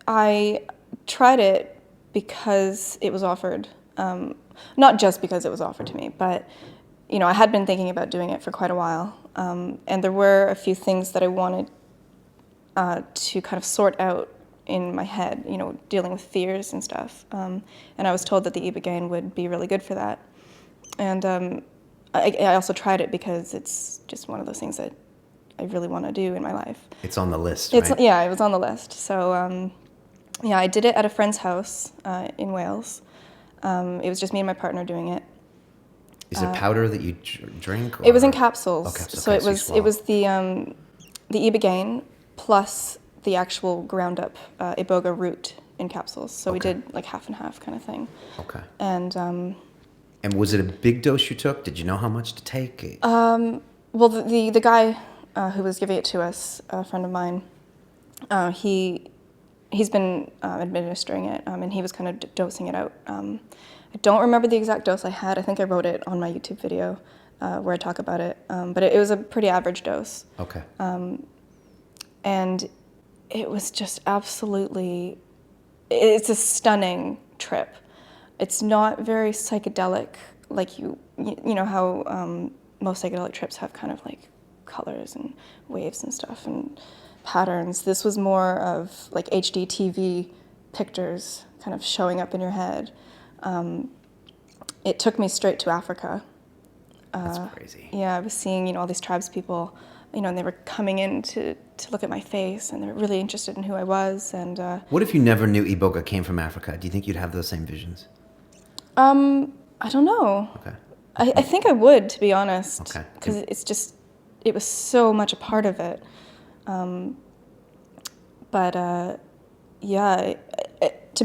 I tried it because it was offered, not just because it was offered to me, but, I had been thinking about doing it for quite a while. And there were a few things that I wanted to kind of sort out in my head, dealing with fears and stuff. And I was told that the Ibogaine would be really good for that. And I also tried it because it's just one of those things that I really want to do in my life. It's on the list, right? Yeah, it was on the list. So, I did it at a friend's house in Wales. It was just me and my partner doing it. Is it powder that you drink? Or? It was in capsules. Oh, capsules. So Okay, it was the Ibogaine plus the actual ground up iboga root in capsules. So we did like half and half kind of thing. Okay. And was it a big dose you took? Did you know how much to take? Well, the guy who was giving it to us, a friend of mine, he's been administering it, and he was kind of dosing it out. I don't remember the exact dose I had. I think I wrote it on my YouTube video where I talk about it, but it was a pretty average dose. Okay. And it was just absolutely, it's a stunning trip. It's not very psychedelic, like you know how most psychedelic trips have kind of like colors and waves and stuff and patterns. This was more of like HD TV pictures kind of showing up in your head. It took me straight to Africa. That's crazy. Yeah, I was seeing, all these tribes people, and they were coming in to look at my face, and they were really interested in who I was. And what if you never knew Iboga came from Africa? Do you think you'd have those same visions? I don't know. Okay. I think I would, to be honest. Okay. Because it was so much a part of it. To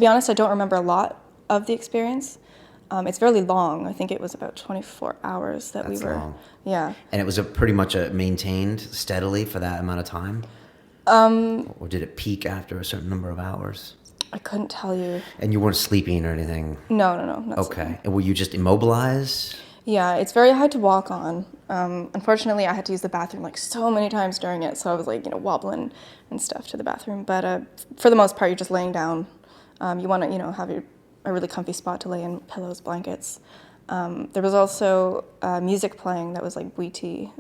be honest, I don't remember a lot of the experience. It's fairly long. I think it was about 24 hours that That's we were. long. Yeah. And it was pretty much maintained steadily for that amount of time? Or did it peak after a certain number of hours? I couldn't tell you. And you weren't sleeping or anything? No. Not Okay. sleeping. And were you just immobilized? Yeah, it's very hard to walk on. Unfortunately, I had to use the bathroom like so many times during it, so I was like, wobbling and stuff to the bathroom. But for the most part, you're just laying down. You want to, have a really comfy spot to lay in, pillows, blankets. There was also music playing that was like Wheaty,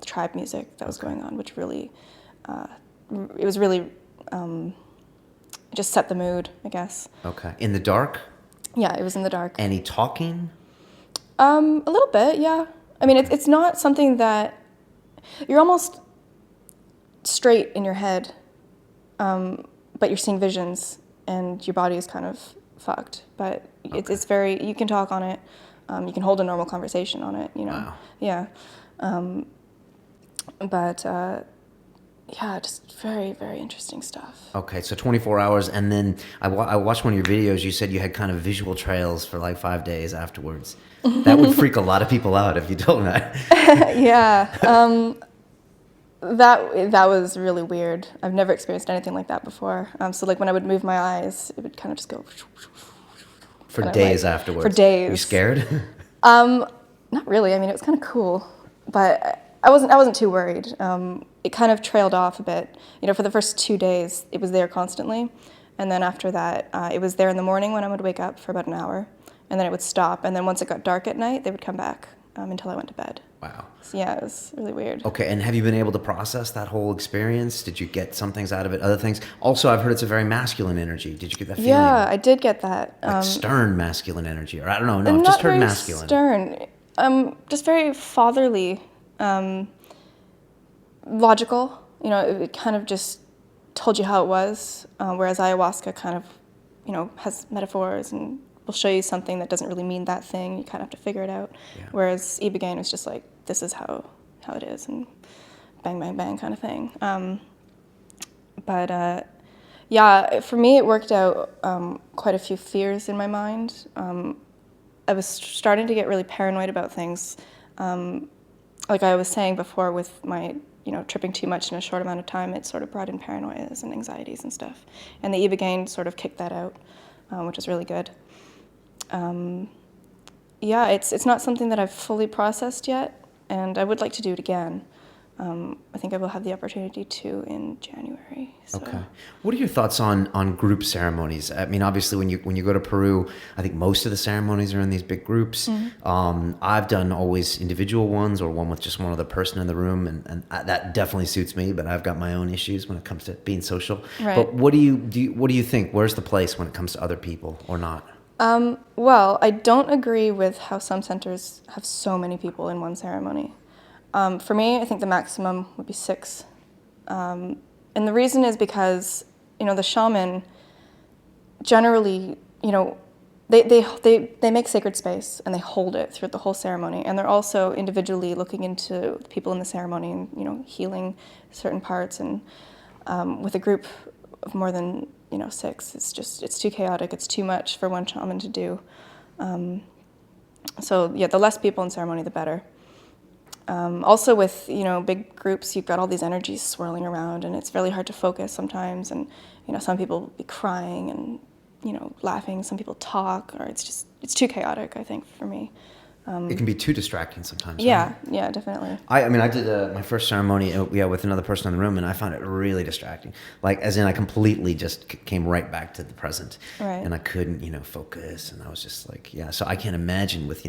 tribe music that was going on, which really, it was really, just set the mood, I guess. Okay. In the dark? Yeah, it was in the dark. Any talking? A little bit, yeah. I mean, it's not something that you're almost straight in your head, but you're seeing visions and your body is kind of fucked. But it's very, you can talk on it. You can hold a normal conversation on it, Wow. Yeah. Yeah, just very, very interesting stuff. Okay, so 24 hours, and then I watched one of your videos. You said you had kind of visual trails for like 5 days afterwards. That would freak a lot of people out if you told me that. Yeah, that was really weird. I've never experienced anything like that before. So like when I would move my eyes, it would kind of just go. For days afterwards. For days. Were you scared? Not really. I mean, it was kind of cool, but I wasn't too worried. It kind of trailed off a bit. For the first 2 days, it was there constantly. And then after that, it was there in the morning when I would wake up for about an hour. And then it would stop. And then once it got dark at night, they would come back until I went to bed. Wow. So yeah, it was really weird. Okay, and have you been able to process that whole experience? Did you get some things out of it, other things? Also, I've heard it's a very masculine energy. Did you get that feeling? Yeah, I did get that. Like stern masculine energy, or I don't know. No, I've not just heard very masculine. Stern. Just very fatherly. Logical. It kind of just told you how it was, whereas ayahuasca kind of, has metaphors and will show you something that doesn't really mean that thing. You kind of have to figure it out. Yeah. Whereas Ibogaine was just like, this is how it is, and bang, bang, bang kind of thing. Yeah, for me it worked out quite a few fears in my mind. I was starting to get really paranoid about things. Like I was saying before with my tripping too much in a short amount of time, it sort of brought in paranoias and anxieties and stuff. And the Ibogaine sort of kicked that out, which is really good. Yeah, it's not something that I've fully processed yet, and I would like to do it again. I think I will have the opportunity to in January. So. Okay. What are your thoughts on group ceremonies? I mean, obviously, when you go to Peru, I think most of the ceremonies are in these big groups. Mm-hmm. I've done always individual ones or one with just one other person in the room, and that definitely suits me. But I've got my own issues when it comes to being social. Right. But what do you think? Where's the place when it comes to other people or not? Well, I don't agree with how some centers have so many people in one ceremony. For me, I think the maximum would be 6. And the reason is because, the shaman generally, they make sacred space and they hold it throughout the whole ceremony. And they're also individually looking into the people in the ceremony and, healing certain parts. And with a group of more than, 6, it's too chaotic. It's too much for one shaman to do. So yeah, the less people in ceremony, the better. Also with, big groups, you've got all these energies swirling around and it's really hard to focus sometimes. And, some people will be crying and, laughing. Some people talk, or it's too chaotic, I think, for me. It can be too distracting sometimes. Yeah, right? Yeah, definitely. I mean, I did my first ceremony with another person in the room, and I found it really distracting. Like, as in, I completely just came right back to the present. Right. And I couldn't, focus. And I was just like, yeah. So I can't imagine with,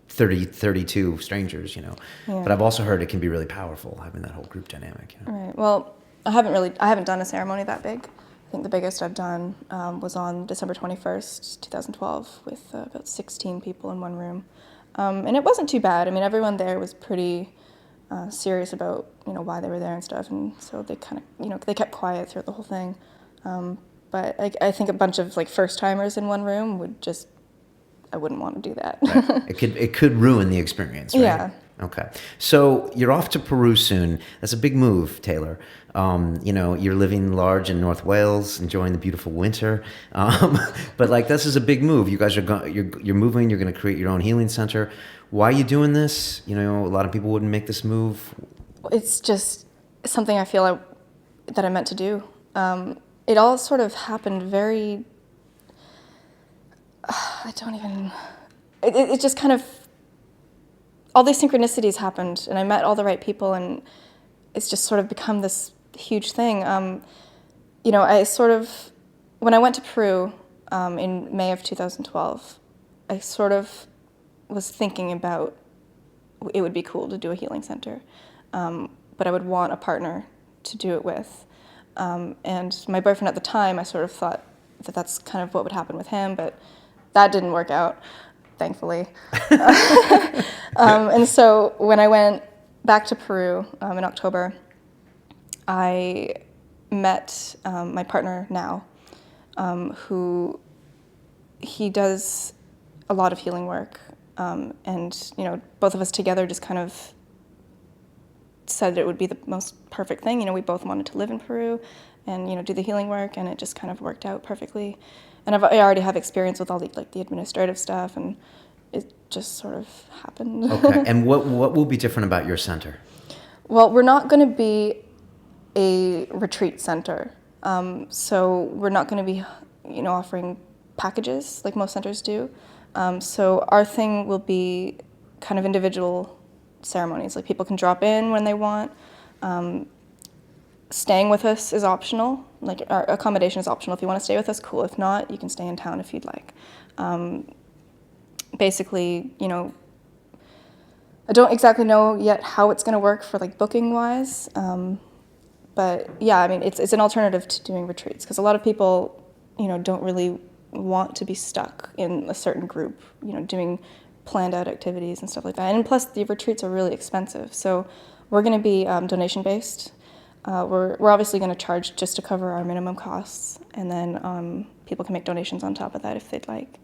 32 strangers, Yeah. But I've also heard it can be really powerful, having that whole group dynamic. Right. Well, I haven't done a ceremony that big. I think the biggest I've done was on December 21st, 2012, with about 16 people in one room. And it wasn't too bad. I mean, everyone there was pretty serious about, why they were there and stuff. And so they kind of, they kept quiet throughout the whole thing. But I think a bunch of first-timers in one room I wouldn't want to do that. Right. It could ruin the experience, right? Okay. So you're off to Peru soon. That's a big move, Taylor. You're living large in North Wales, enjoying the beautiful winter. But like, this is a big move. You guys are you're moving. You're going to create your own healing center. Why are you doing this? A lot of people wouldn't make this move. It's just something I feel that I meant to do. It all sort of happened very. I don't even. It just kind of. All these synchronicities happened, and I met all the right people, and it's just sort of become this huge thing. I sort of, when I went to Peru in May of 2012, I sort of was thinking about it would be cool to do a healing center, but I would want a partner to do it with. And my boyfriend at the time, I sort of thought that that's kind of what would happen with him, but that didn't work out, thankfully. And so when I went back to Peru in October, I met my partner now, who he does a lot of healing work, and both of us together just kind of said it would be the most perfect thing. We both wanted to live in Peru and do the healing work, and it just kind of worked out perfectly. And I already have experience with all the administrative stuff, and it just sort of happened. Okay. And what will be different about your center? Well, we're not going to be a retreat center. So we're not going to be, offering packages like most centers do. So our thing will be kind of individual ceremonies. Like, people can drop in when they want. Staying with us is optional. Like, our accommodation is optional. If you want to stay with us, cool. If not, you can stay in town if you'd like. Basically, I don't exactly know yet how it's going to work for booking wise. But yeah, I mean, it's an alternative to doing retreats, because a lot of people, don't really want to be stuck in a certain group, doing planned out activities and stuff like that. And plus, the retreats are really expensive. So we're going to be donation based. We're obviously going to charge just to cover our minimum costs, and then people can make donations on top of that if they'd like.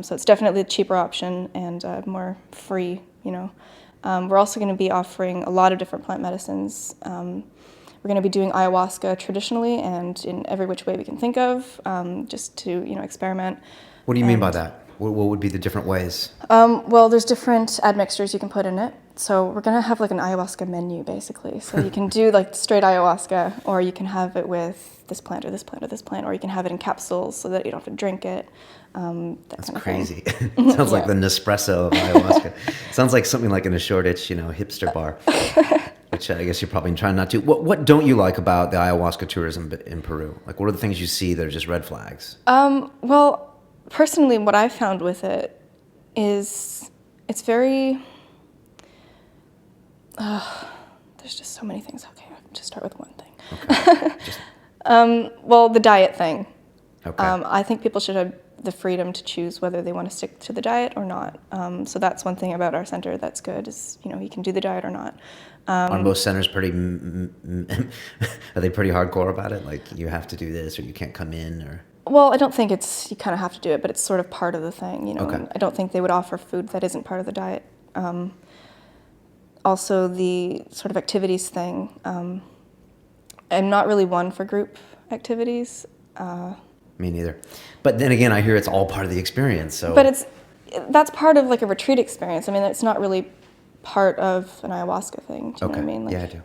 So it's definitely a cheaper option and more free. We're also going to be offering a lot of different plant medicines. We're going to be doing ayahuasca traditionally and in every which way we can think of, just to experiment. What do you mean by that? What would be the different ways? Well, there's different admixtures you can put in it. So we're going to have an ayahuasca menu, basically. So you can do straight ayahuasca, or you can have it with this plant or this plant or this plant, or you can have it in capsules so that you don't have to drink it. That's kind of crazy. Sounds like the Nespresso of ayahuasca. Sounds like something like in a Shoreditch, hipster bar, which I guess you're probably trying not to. What don't you like about the ayahuasca tourism in Peru? What are the things you see that are just red flags? Well, personally, what I found with it is it's very... there's just so many things. Okay, I'll just start with one thing. Okay. Well, the diet thing. Okay. I think people should have the freedom to choose whether they want to stick to the diet or not. So that's one thing about our center that's good, is you can do the diet or not. Are most centers pretty? Are they pretty hardcore about it? Like, you have to do this, or you can't come in, or? Well, I don't think you kind of have to do it, but it's sort of part of the thing. Okay. And I don't think they would offer food that isn't part of the diet. Also, the sort of activities thing. I'm not really one for group activities. Me neither. But then again, I hear it's all part of the experience. So. But that's part of a retreat experience. I mean, it's not really part of an ayahuasca thing. Do you know what I mean? Yeah, I do.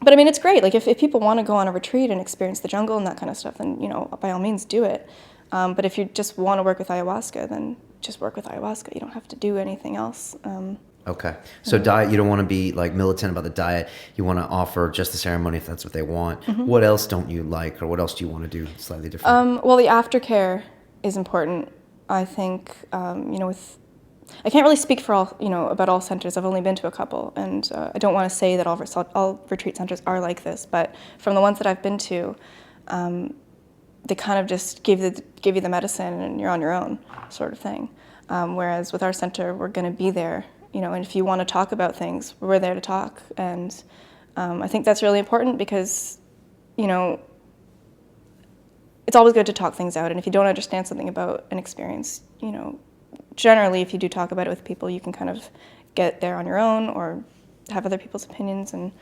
But I mean, it's great. If people want to go on a retreat and experience the jungle and that kind of stuff, then by all means do it. But if you just want to work with ayahuasca, then just work with ayahuasca. You don't have to do anything else. Okay. So diet, you don't want to be militant about the diet. You want to offer just the ceremony if that's what they want. Mm-hmm. What else don't you like, or what else do you want to do slightly different? Well, the aftercare is important. I think, I can't really speak for all, about all centers. I've only been to a couple, and I don't want to say that all retreat centers are like this, but from the ones that I've been to, they kind of just give you the medicine and you're on your own, sort of thing. Whereas with our center, we're going to be there, and if you want to talk about things, we're there to talk. And I think that's really important because, it's always good to talk things out. And if you don't understand something about an experience, generally if you do talk about it with people, you can kind of get there on your own or have other people's opinions. And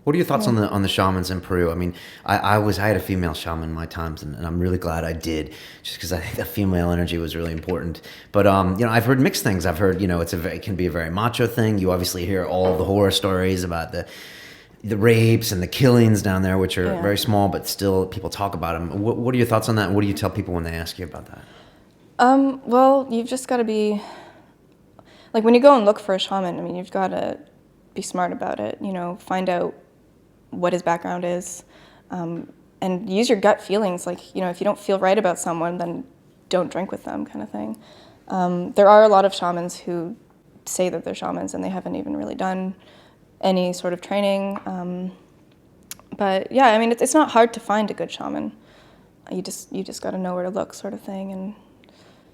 what are your thoughts on the shamans in Peru? I mean, I had a female shaman in my times, and I'm really glad I did, just because I think the female energy was really important. But I've heard mixed things. I've heard it can be a very macho thing. You obviously hear all the horror stories about the rapes and the killings down there, which are very small, but still people talk about them. What are your thoughts on that? And what do you tell people when they ask you about that? Well, you've just got to be, like, when you go and look for a shaman, I mean, you've got to be smart about it, find out what his background is, and use your gut feelings. Like, if you don't feel right about someone, then don't drink with them, kind of thing. There are a lot of shamans who say that they're shamans and they haven't even really done any sort of training. But yeah, I mean, it's not hard to find a good shaman. You just got to know where to look, sort of thing. And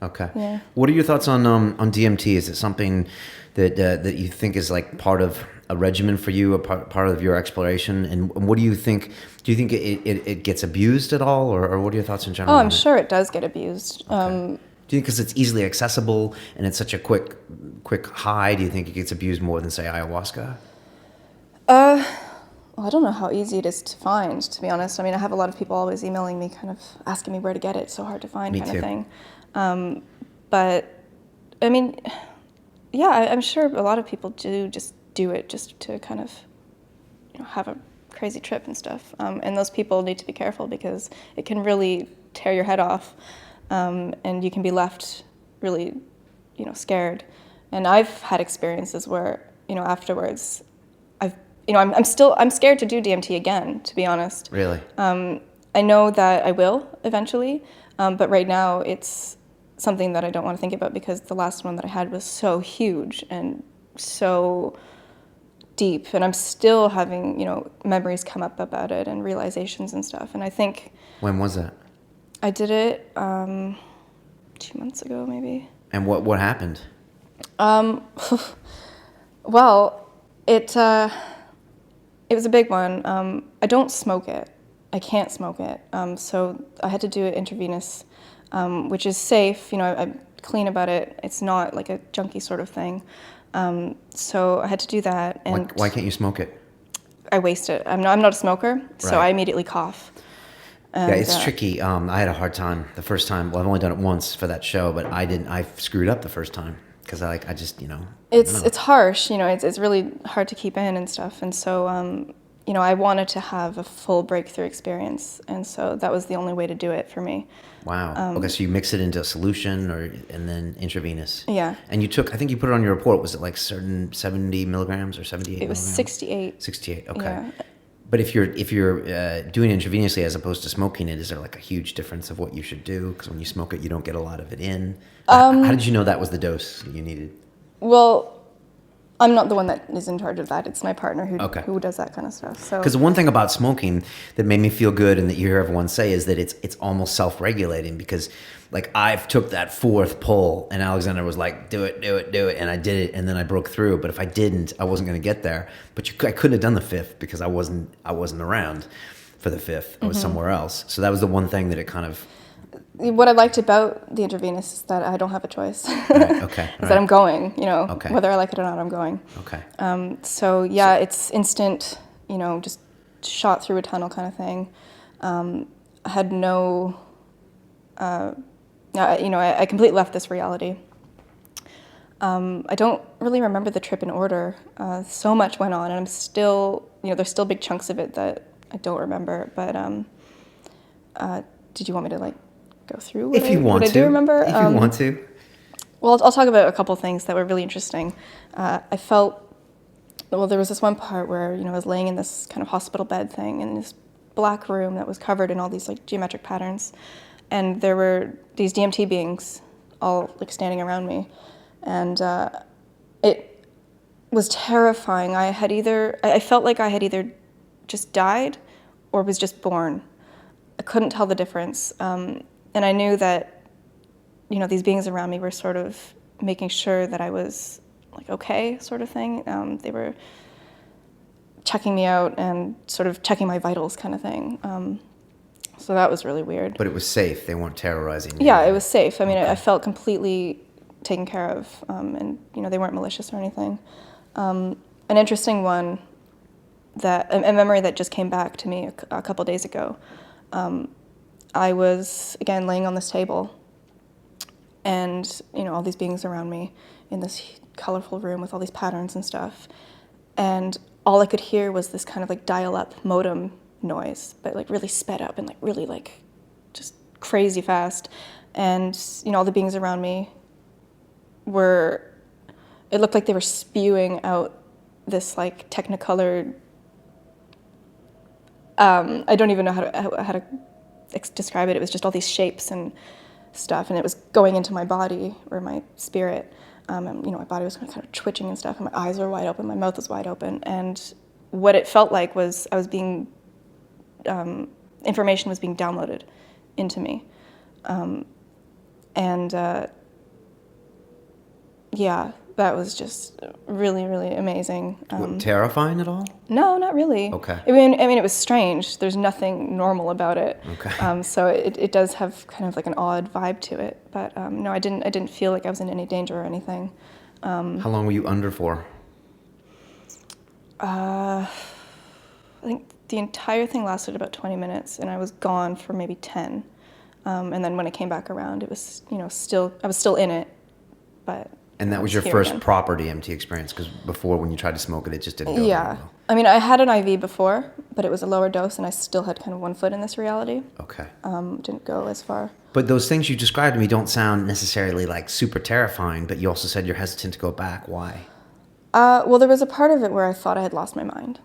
okay. Yeah. What are your thoughts on DMT? Is it something that you think is like part of a regimen for you, a part of your exploration? And what do you think? Do you think it gets abused at all, or what are your thoughts in general? Oh, I'm sure it does get abused. Okay. Do you think because it's easily accessible and it's such a quick high, do you think it gets abused more than, say, ayahuasca? Well, I don't know how easy it is to find, to be honest. I mean, I have a lot of people always emailing me, kind of asking me where to get it. It's so hard to find, kind of thing. But I mean, yeah, I'm sure a lot of people do it just to kind of have a crazy trip and stuff. And those people need to be careful because it can really tear your head off, and you can be left really, scared. And I've had experiences where, afterwards, I'm scared to do DMT again, to be honest. Really? I know that I will eventually, but right now it's something that I don't want to think about because the last one that I had was so huge and so deep, and I'm still having, memories come up about it and realizations and stuff. And I think... When was that? I did it 2 months ago, maybe. And what happened? Well, it was a big one. I don't smoke it. I can't smoke it. So I had to do it intravenous, which is safe. I'm clean about it. It's not like a junky sort of thing. So I had to do that. And why can't you smoke it? I waste it. I'm not a smoker, so Right. I immediately cough. And, yeah, it's tricky. I had a hard time the first time. Well, I've only done it once for that show, but I screwed up the first time because I just It's harsh. It's really hard to keep in and stuff. And so I wanted to have a full breakthrough experience, and so that was the only way to do it for me. Wow. Okay, so you mix it into a solution, and then intravenous. Yeah. And I think you put it on your report. Was it like certain 70 milligrams or 78? It was milligrams? 68. 68. Okay. Yeah. But if you're doing it intravenously as opposed to smoking it, is there like a huge difference of what you should do? Because when you smoke it, you don't get a lot of it in. How did you know that was the dose you needed? Well, I'm not the one that is in charge of that. It's my partner who does that kind of stuff. So because the one thing about smoking that made me feel good and that you hear everyone say is that it's almost self-regulating, because like I took that fourth pull and Alexander was like, do it, and I did it, and then I broke through. But if I didn't, I wasn't going to get there. But I couldn't have done the fifth because I wasn't around for the fifth. I was somewhere else. So that was the one thing that it kind of... What I liked about the intravenous is that I don't have a choice. Right, okay. Is that I'm going, Okay. whether I like it or not, I'm going. Okay. So yeah, it's instant, just shot through a tunnel kind of thing. I had no, I completely left this reality. I don't really remember the trip in order. So much went on, and I'm still, there's still big chunks of it that I don't remember. But did you want me to go through what I do remember? If you want to. Well, I'll talk about a couple things that were really interesting. I felt, there was this one part where, I was laying in this kind of hospital bed thing in this black room that was covered in all these geometric patterns. And there were these DMT beings all standing around me. And it was terrifying. I felt like I had either just died or was just born. I couldn't tell the difference. And I knew that, these beings around me were sort of making sure that I was okay, sort of thing. They were checking me out and sort of checking my vitals kind of thing. So that was really weird. But it was safe. They weren't terrorizing you. Yeah, it was safe. I mean, I felt completely taken care of, and they weren't malicious or anything. An interesting one, a memory that just came back to me a couple days ago. I was again laying on this table, and all these beings around me in this colorful room with all these patterns and stuff, and all I could hear was this kind of like dial-up modem noise, but like really sped up and like really like just crazy fast. And all the beings around me it looked like they were spewing out this like technicolored, I don't even know how to describe it. It was just all these shapes and stuff, and it was going into my body or my spirit. And, my body was kind of twitching and stuff, and my eyes were wide open, my mouth was wide open, and what it felt like was I was being, information was being downloaded into me. Yeah, that was just really, really amazing. Terrifying at all? No, not really. Okay. I mean, it was strange. There's nothing normal about it. Okay. So it does have kind of like an odd vibe to it. But no, I didn't feel like I was in any danger or anything. How long were you under for? I think the entire thing lasted about 20 minutes, and I was gone for maybe 10. And then when I came back around, it was, I was still in it, but. And that was your first proper DMT experience, because before when you tried to smoke it, it just didn't go very well. I mean, I had an IV before, but it was a lower dose, and I still had kind of one foot in this reality. Okay. Didn't go as far. But those things you described to me don't sound necessarily like super terrifying, but you also said you're hesitant to go back. Why? Well, there was a part of it where I thought I had lost my mind.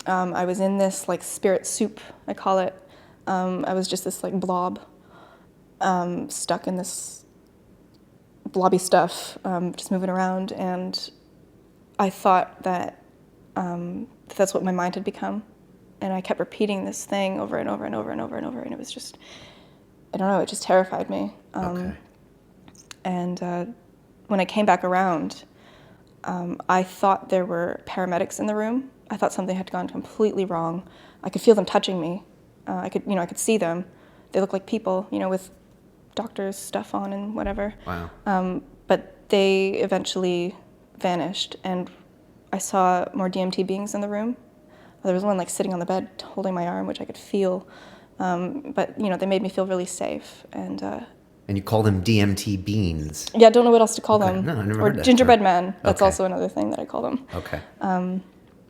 I was in this like spirit soup, I call it. I was just this like blob, stuck in this blobby stuff, just moving around, and I thought that that's what my mind had become, and I kept repeating this thing over and over and over and over and over, and it was just, I don't know, it just terrified me. Okay. And when I came back around, I thought there were paramedics in the room. I thought something had gone completely wrong. I could feel them touching me. I could see them. They looked like people, with doctor's stuff on and whatever. Wow. But they eventually vanished, and I saw more DMT beings in the room. There was one like sitting on the bed holding my arm, which I could feel. But they made me feel really safe. And you call them DMT beans. Yeah, I don't know what else to call them. No, I never or heard that. gingerbread man. That's Okay. also another thing that I call them. Okay.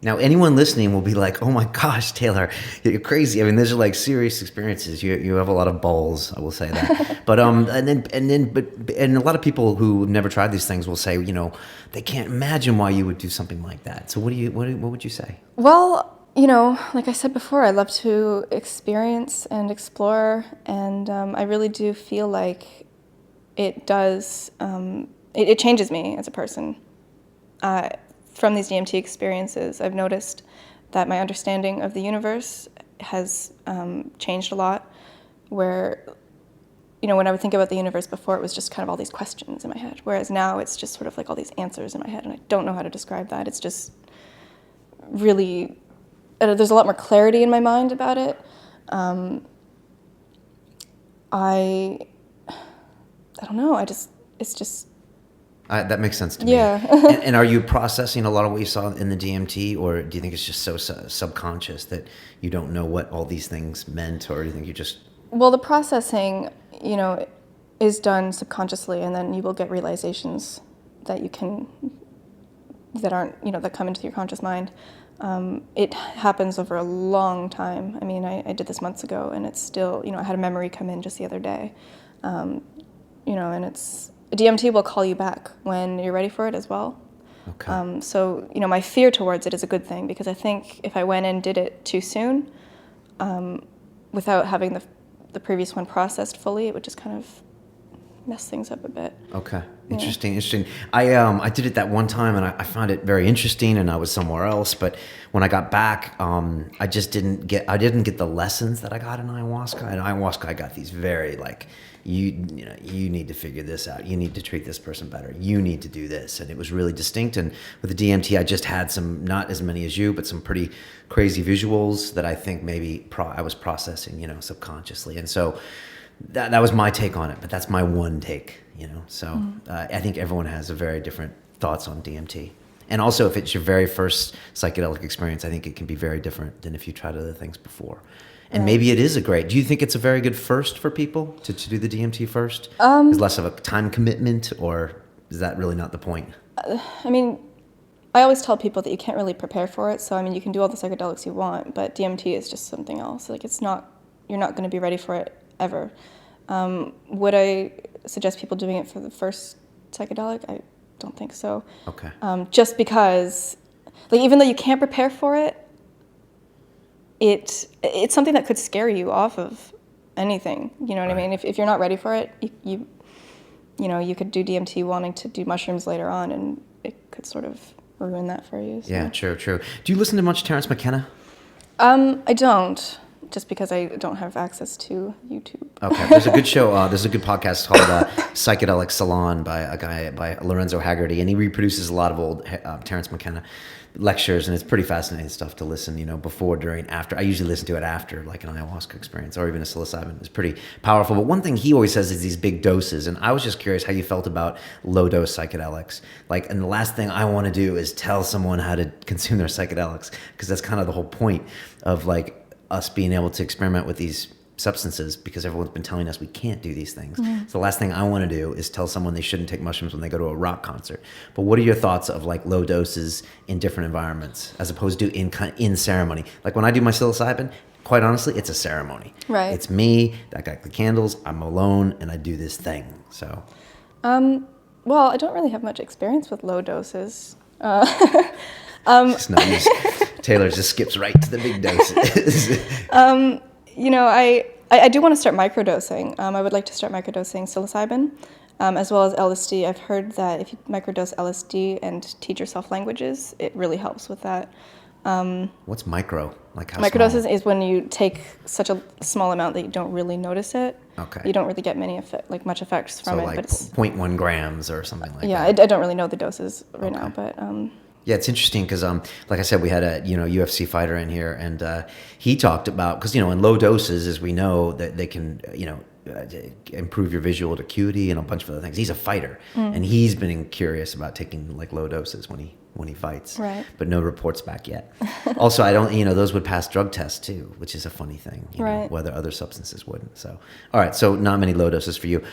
Now, anyone listening will be like, "Oh my gosh, Taylor, you're crazy." I mean, these are like serious experiences. You have a lot of balls, I will say that. But and a lot of people who have never tried these things will say, they can't imagine why you would do something like that. So what would you say? Well, like I said before, I love to experience and explore, and I really do feel like it does. It changes me as a person. From these DMT experiences, I've noticed that my understanding of the universe has changed a lot, where, when I would think about the universe before, it was just kind of all these questions in my head, whereas now it's just sort of like all these answers in my head, and I don't know how to describe that. It's just really, there's a lot more clarity in my mind about it. I don't know, it's just... That makes sense to me. Yeah. and are you processing a lot of what you saw in the DMT, or do you think it's just so subconscious that you don't know what all these things meant, or do you think you just... Well, the processing, is done subconsciously, and then you will get realizations that that aren't, that come into your conscious mind. It happens over a long time. I mean, I did this months ago, and it's still, I had a memory come in just the other day, and it's... DMT will call you back when you're ready for it as well. Okay. So, my fear towards it is a good thing, because I think if I went and did it too soon, without having the previous one processed fully, it would just kind of mess things up a bit. Okay. Interesting. I did it that one time, and I found it very interesting, and I was somewhere else. But when I got back, I didn't get the lessons that I got in ayahuasca. In ayahuasca, I got these very you need to figure this out. You need to treat this person better. You need to do this, and it was really distinct. And with the DMT, I just had some, not as many as you, but some pretty crazy visuals that I think maybe I was processing, subconsciously. And so that was my take on it, but that's my one take, So I think everyone has a very different thoughts on DMT. And also, if it's your very first psychedelic experience, I think it can be very different than if you tried other things before. And maybe it is do you think it's a very good first for people to do the DMT first? Is less of a time commitment, or is that really not the point? I mean, I always tell people that you can't really prepare for it. So, I mean, you can do all the psychedelics you want, but DMT is just something else. Like, you're not going to be ready for it ever. Would I suggest people doing it for the first psychedelic? I don't think so. Okay. Just because, like, even though you can't prepare for it, it's something that could scare you off of anything. You know what I mean? If you're not ready for it, you could do DMT wanting to do mushrooms later on, and it could sort of ruin that for you. So. Yeah, true. Do you listen to much Terence McKenna? I don't. Just because I don't have access to YouTube. Okay, there's a good show, there's a good podcast called Psychedelic Salon by a guy, by Lorenzo Haggerty, and he reproduces a lot of old Terence McKenna lectures, and it's pretty fascinating stuff to listen, before, during, after. I usually listen to it after, like an ayahuasca experience or even a psilocybin. It's pretty powerful. But one thing he always says is these big doses, and I was just curious how you felt about low-dose psychedelics. Like, and the last thing I want to do is tell someone how to consume their psychedelics, because that's kind of the whole point of, like, us being able to experiment with these substances, because everyone's been telling us we can't do these things. So the last thing I want to do is tell someone they shouldn't take mushrooms when they go to a rock concert. But what are your thoughts of like low doses in different environments as opposed to in ceremony? Like when I do my psilocybin, quite honestly, it's a ceremony. Right. It's me, I got the candles, I'm alone, and I do this thing. So. Well, I don't really have much experience with low doses. It's nice. Taylor just skips right to the big doses. I do want to start microdosing. I would like to start microdosing psilocybin, as well as LSD. I've heard that if you microdose LSD and teach yourself languages, it really helps with that. What's micro? Like how microdoses small? Is when you take such a small amount that you don't really notice it. Okay. You don't really get much effects from it. Like but it's 0.1 grams or something like that. Yeah, I don't really know the doses right now, but. Yeah, it's interesting because, like I said, we had a UFC fighter in here, and he talked about, because in low doses, as we know, that they can improve your visual acuity and a bunch of other things. He's a fighter, and he's been curious about taking like low doses when he fights, right? But no reports back yet. Also, I don't, those would pass drug tests too, which is a funny thing, right? Whether other substances wouldn't. So, all right, so not many low doses for you.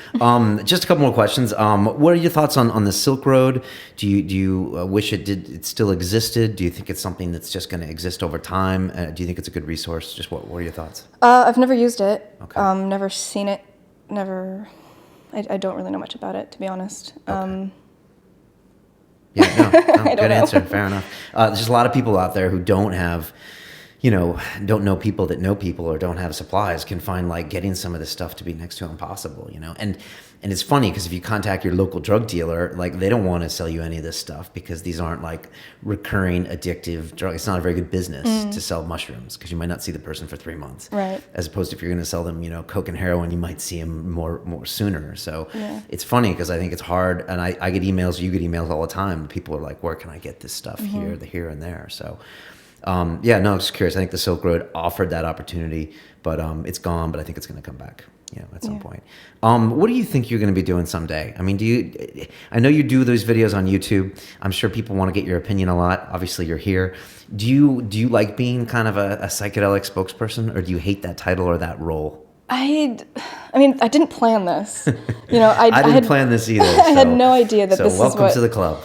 Just a couple more questions. What are your thoughts on the Silk Road? Do you wish it still existed? Do you think it's something that's just going to exist over time? Do you think it's a good resource? Just what are your thoughts? I've never used it. Okay. Never seen it. Never. I don't really know much about it, to be honest. Okay. Yeah, no, good answer. Fair enough. There's just a lot of people out there who don't have, don't know people that know people, or don't have supplies, can find like getting some of this stuff to be next to impossible, And it's funny because if you contact your local drug dealer, like they don't want to sell you any of this stuff because these aren't like recurring addictive drugs. It's not a very good business to sell mushrooms because you might not see the person for 3 months. Right. As opposed to if you're going to sell them, coke and heroin, you might see them more sooner. So it's funny because I think it's hard, and I get emails, you get emails all the time. People are like, where can I get this stuff here and there? So I'm just curious. I think the Silk Road offered that opportunity, but it's gone, but I think it's going to come back. At some point. What do you think you're going to be doing someday? I mean, I know you do those videos on YouTube. I'm sure people want to get your opinion a lot. Obviously, you're here. Do you like being kind of a psychedelic spokesperson, or do you hate that title or that role? I didn't plan this. I didn't plan this either. I had no idea that this is what. So welcome to the club.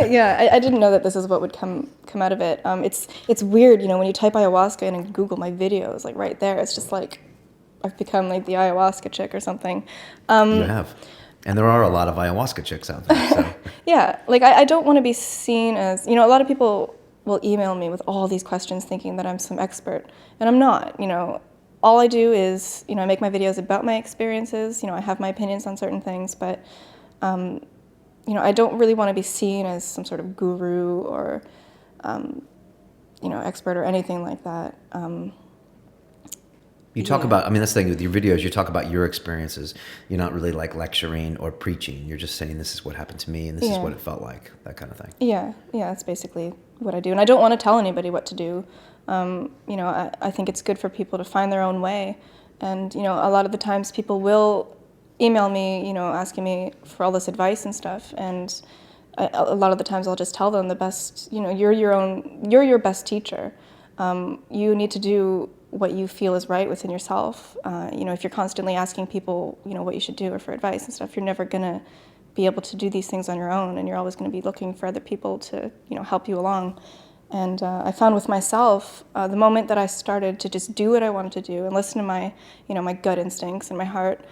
Yeah, I didn't know that this is what would come out of it. It's weird, when you type ayahuasca in and Google my videos, like right there, it's just like I've become like the ayahuasca chick or something. You have. And there are a lot of ayahuasca chicks out there. So. Yeah, like I don't want to be seen as, a lot of people will email me with all these questions thinking that I'm some expert, and I'm not. All I do is, I make my videos about my experiences. I have my opinions on certain things, but, I don't really want to be seen as some sort of guru or, expert or anything like that. You talk about, that's the thing with your videos, you talk about your experiences. You're not really like lecturing or preaching. You're just saying this is what happened to me and this is what it felt like, that kind of thing. Yeah, that's basically what I do. And I don't want to tell anybody what to do. I think it's good for people to find their own way And, you know, a lot of the times people will email me, you know, asking me for all this advice and stuff. And a lot of the times I'll just tell them the best, you know, you're your best teacher. You need to do what you feel is right within yourself. You know, if you're constantly asking people, you know, what you should do or for advice and stuff, you're never gonna be able to do these things on your own, and you're always gonna be looking for other people to, you know, help you along. And I found with myself, the moment that I started to just do what I wanted to do and listen to my, you know, my gut instincts and my heart,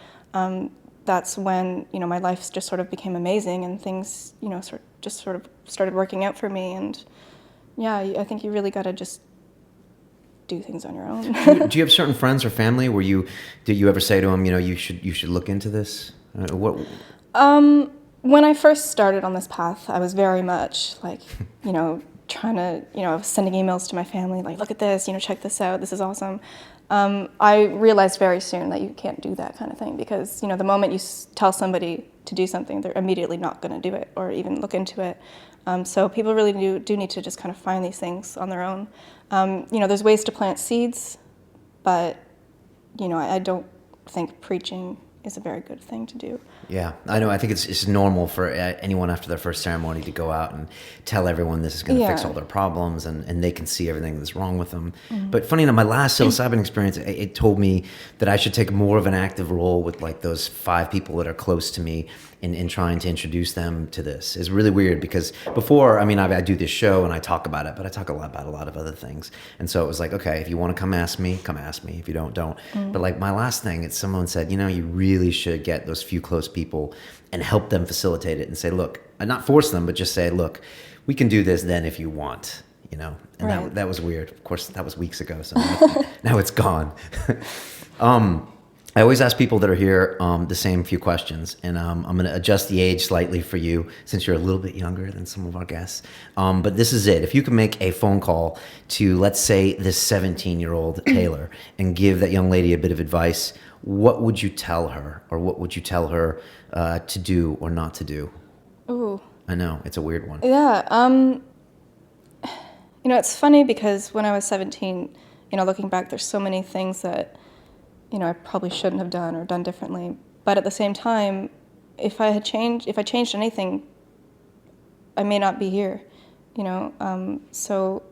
that's when, you know, my life just sort of became amazing, and things, you know, sort of started working out for me. And yeah, I think you really got to just do things on your own. Do you have certain friends or family where did you ever say to them, you know, you should look into this? What? When I first started on this path, I was very much like, you know, trying to, you know, sending emails to my family, like, look at this, you know, check this out, this is awesome. I realized very soon that you can't do that kind of thing, because, you know, the moment you tell somebody to do something, they're immediately not going to do it or even look into it. So people really do need to just kind of find these things on their own. You know, there's ways to plant seeds, but, you know, I don't think preaching is a very good thing to do. Yeah, I know. I think it's normal for anyone after their first ceremony to go out and tell everyone this is going to fix all their problems, and they can see everything that's wrong with them. Mm-hmm. But funny enough, my last psilocybin experience, it told me that I should take more of an active role with like those 5 people that are close to me in trying to introduce them to this. It's really weird because before, I mean, I do this show and I talk about it, but I talk a lot about a lot of other things. And so it was like, okay, if you want to come ask me. If you don't. Mm-hmm. But like my last thing, it's someone said, you know, you really should get those few close people and help them facilitate it and say, look, and not force them, but just say, look, we can do this then if you want, you know. And right. that was weird. Of course, that was weeks ago, so now it's gone. I always ask people that are here the same few questions, and I'm going to adjust the age slightly for you since you're a little bit younger than some of our guests. But this is it. If you can make a phone call to, let's say, this 17-year-old Taylor and give that young lady a bit of advice, what would you tell her, or what would you tell her to do or not to do? Ooh. I know, it's a weird one. Yeah. You know, it's funny because when I was 17, you know, looking back, there's so many things that, you know, I probably shouldn't have done or done differently. But at the same time, if I changed anything, I may not be here, you know. So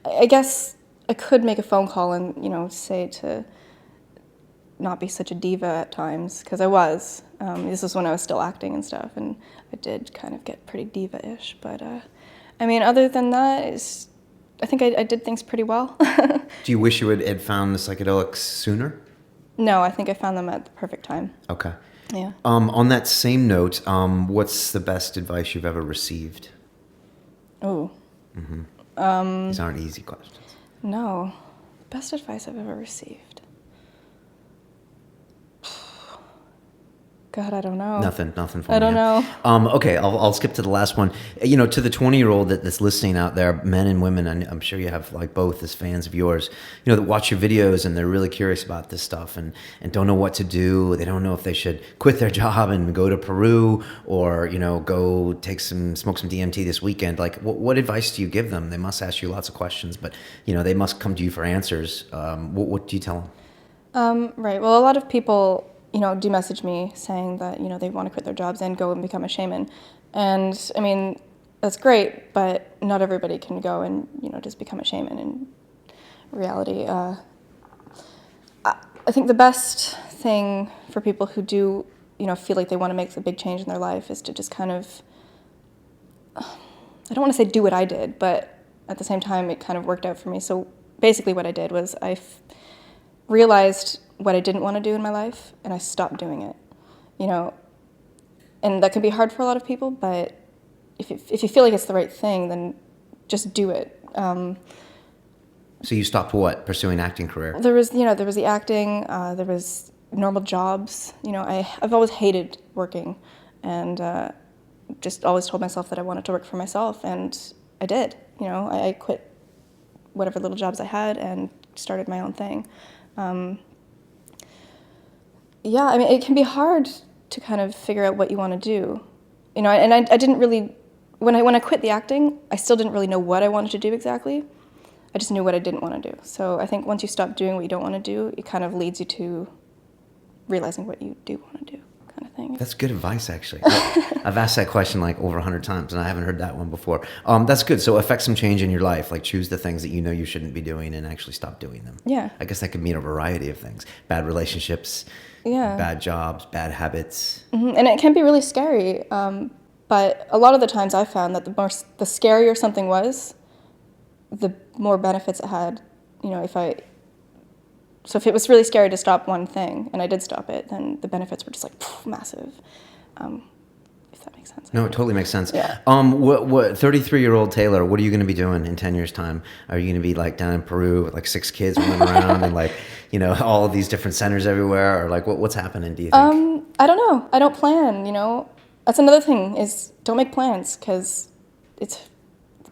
I guess I could make a phone call and, you know, say to not be such a diva at times, because I was. This was when I was still acting and stuff, and I did kind of get pretty diva-ish. But, I mean, other than that, I think I did things pretty well. Do you wish you had found the psychedelics sooner? No, I think I found them at the perfect time. Okay. Yeah. On that same note, what's the best advice you've ever received? Ooh. Mm-hmm. These aren't easy questions. No. Best advice I've ever received. God, I don't know. Nothing for me. I don't know. Okay, I'll skip to the last one. You know, to the 20-year-old that's listening out there, men and women, and I'm sure you have like both as fans of yours, you know, that watch your videos and they're really curious about this stuff and don't know what to do. They don't know if they should quit their job and go to Peru or, you know, go smoke some DMT this weekend. Like, what advice do you give them? They must ask you lots of questions, but, you know, they must come to you for answers. What do you tell them? Right. Well, a lot of people, you know, do message me saying that, you know, they want to quit their jobs and go and become a shaman. And, I mean, that's great, but not everybody can go and, you know, just become a shaman in reality. I think the best thing for people who do, you know, feel like they want to make a big change in their life is to just kind of, I don't want to say do what I did, but at the same time, it kind of worked out for me. So basically what I did was I realized what I didn't want to do in my life, and I stopped doing it, you know. And that can be hard for a lot of people, but if you feel like it's the right thing, then just do it. So you stopped what? Pursuing acting career? There was the acting, there was normal jobs. You know, I've always hated working, and just always told myself that I wanted to work for myself, and I did. You know, I quit whatever little jobs I had and started my own thing. Yeah, I mean, it can be hard to kind of figure out what you want to do, you know. And I didn't really, when I quit the acting, I still didn't really know what I wanted to do exactly. I just knew what I didn't want to do. So I think once you stop doing what you don't want to do, it kind of leads you to realizing what you do want to do, kind of thing. That's good advice, actually. I've asked that question like over 100 times, and I haven't heard that one before. That's good. So affect some change in your life, like choose the things that you know you shouldn't be doing and actually stop doing them. Yeah. I guess that could mean a variety of things. Bad relationships, bad jobs, bad habits. Mm-hmm. And it can be really scary. But a lot of the times I found that the scarier something was, the more benefits it had. You know, if it was really scary to stop one thing, and I did stop it, then the benefits were just like massive. If that makes sense. No, it totally makes sense. Yeah. What 33-year-old Taylor, what are you going to be doing in 10 years' time? Are you going to be like down in Peru with like 6 kids running around and like, you know, all of these different centers everywhere? Or like what's happening, do you think? I don't know. I don't plan, you know. That's another thing, is don't make plans, because it's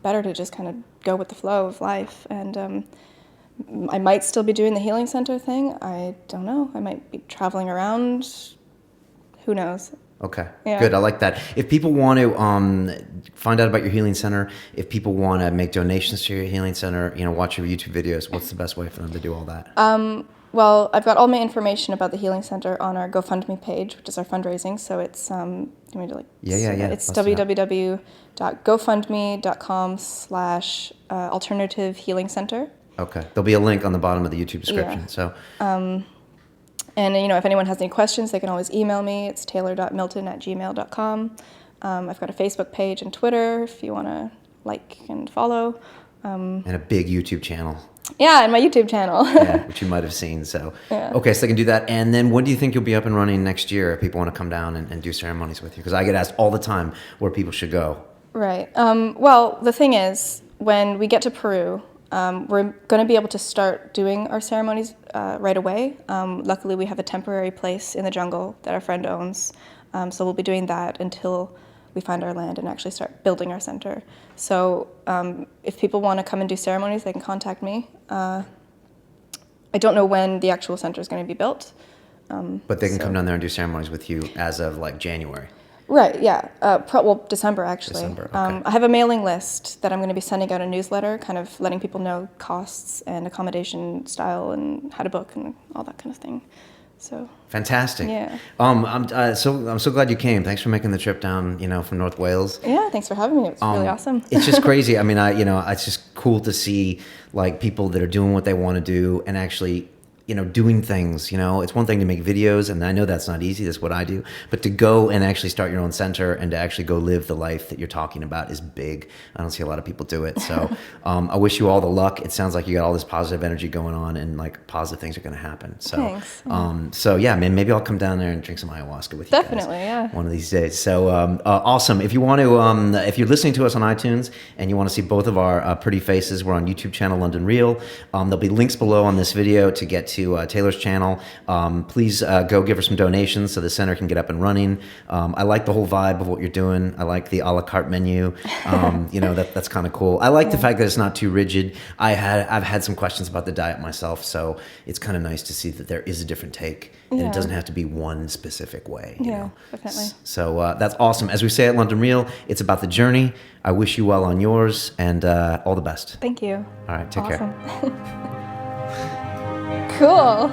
better to just kind of go with the flow of life. And I might still be doing the healing center thing. I don't know. I might be traveling around. Who knows? Okay, Yeah. good. I like that. If people want to find out about your healing center, if people want to make donations to your healing center, you know, watch your YouTube videos, what's the best way for them to do all that? Well, I've got all my information about the healing center on our GoFundMe page, which is our fundraising. So it's you want me to like? Yeah. It's www.gofundme.com/alternative healing center. Okay, there'll be a link on the bottom of the YouTube description. Yeah. So. And, you know, if anyone has any questions, they can always email me. It's taylor.milton@gmail.com. I've got a Facebook page and Twitter if you want to like and follow. And a big YouTube channel. Yeah, and my YouTube channel. Yeah, which you might have seen. So, Yeah. Okay, so they can do that. And then when do you think you'll be up and running next year if people want to come down and do ceremonies with you? Because I get asked all the time where people should go. Right. Well, the thing is, when we get to Peru, we're going to be able to start doing our ceremonies right away. Luckily, we have a temporary place in the jungle that our friend owns. So we'll be doing that until we find our land and actually start building our center. So if people want to come and do ceremonies, they can contact me. I don't know when the actual center is going to be built. But they can come down there and do ceremonies with you as of like January. Right, yeah. December, actually. December, okay. I have a mailing list that I'm going to be sending out a newsletter, kind of letting people know costs and accommodation style and how to book and all that kind of thing. So Fantastic. Yeah. I'm so glad you came. Thanks for making the trip down, you know, from North Wales. Yeah, thanks for having me. It was really awesome. It's just crazy. I mean, it's just cool to see like people that are doing what they want to do and actually, you know, doing things. You know, it's one thing to make videos, and I know that's not easy. That's what I do. But to go and actually start your own center and to actually go live the life that you're talking about is big. I don't see a lot of people do it. So I wish you all the luck. It sounds like you got all this positive energy going on, and like positive things are going to happen. So, thanks. So yeah, man, maybe I'll come down there and drink some ayahuasca with you. Definitely, guys one of these days. So awesome. If you want to, if you're listening to us on iTunes and you want to see both of our pretty faces, we're on YouTube channel London Real. There'll be links below on this video to get to Taylor's channel. Please go give her some donations so the center can get up and running. I like the whole vibe of what you're doing. I like the a la carte menu. You know, that's kind of cool. I like the fact that it's not too rigid. I've had some questions about the diet myself, so it's kind of nice to see that there is a different take, and it doesn't have to be one specific way. You know? Definitely. So that's awesome. As we say at London Real, it's about the journey. I wish you well on yours, and all the best. Thank you. All right, take care. Cool.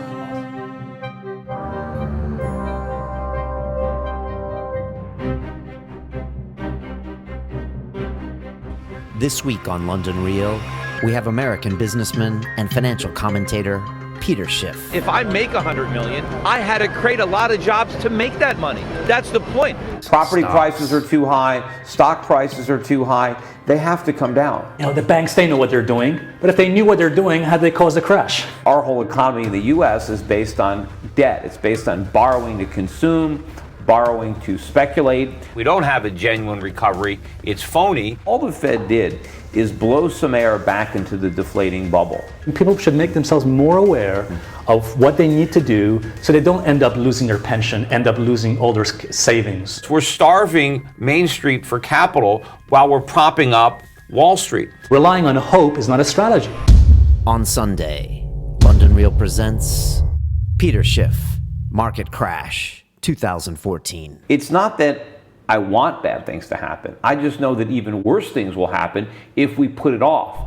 This week on London Real, we have American businessman and financial commentator Peter Schiff. If I make $100 million, I had to create a lot of jobs to make that money. That's the point. Property prices are too high, stock prices are too high. They have to come down. You know, the banks, they know what they're doing, but if they knew what they're doing, how'd they cause a crash? Our whole economy in the U.S. is based on debt. It's based on borrowing to consume, borrowing to speculate. We don't have a genuine recovery. It's phony. All the Fed did is blow some air back into the deflating bubble. People should make themselves more aware of what they need to do so they don't end up losing their pension, end up losing all their savings. We're starving Main Street for capital while we're propping up Wall Street. Relying on hope is not a strategy. On Sunday, London Real presents Peter Schiff, Market Crash 2014. It's not that I want bad things to happen. I just know that even worse things will happen if we put it off.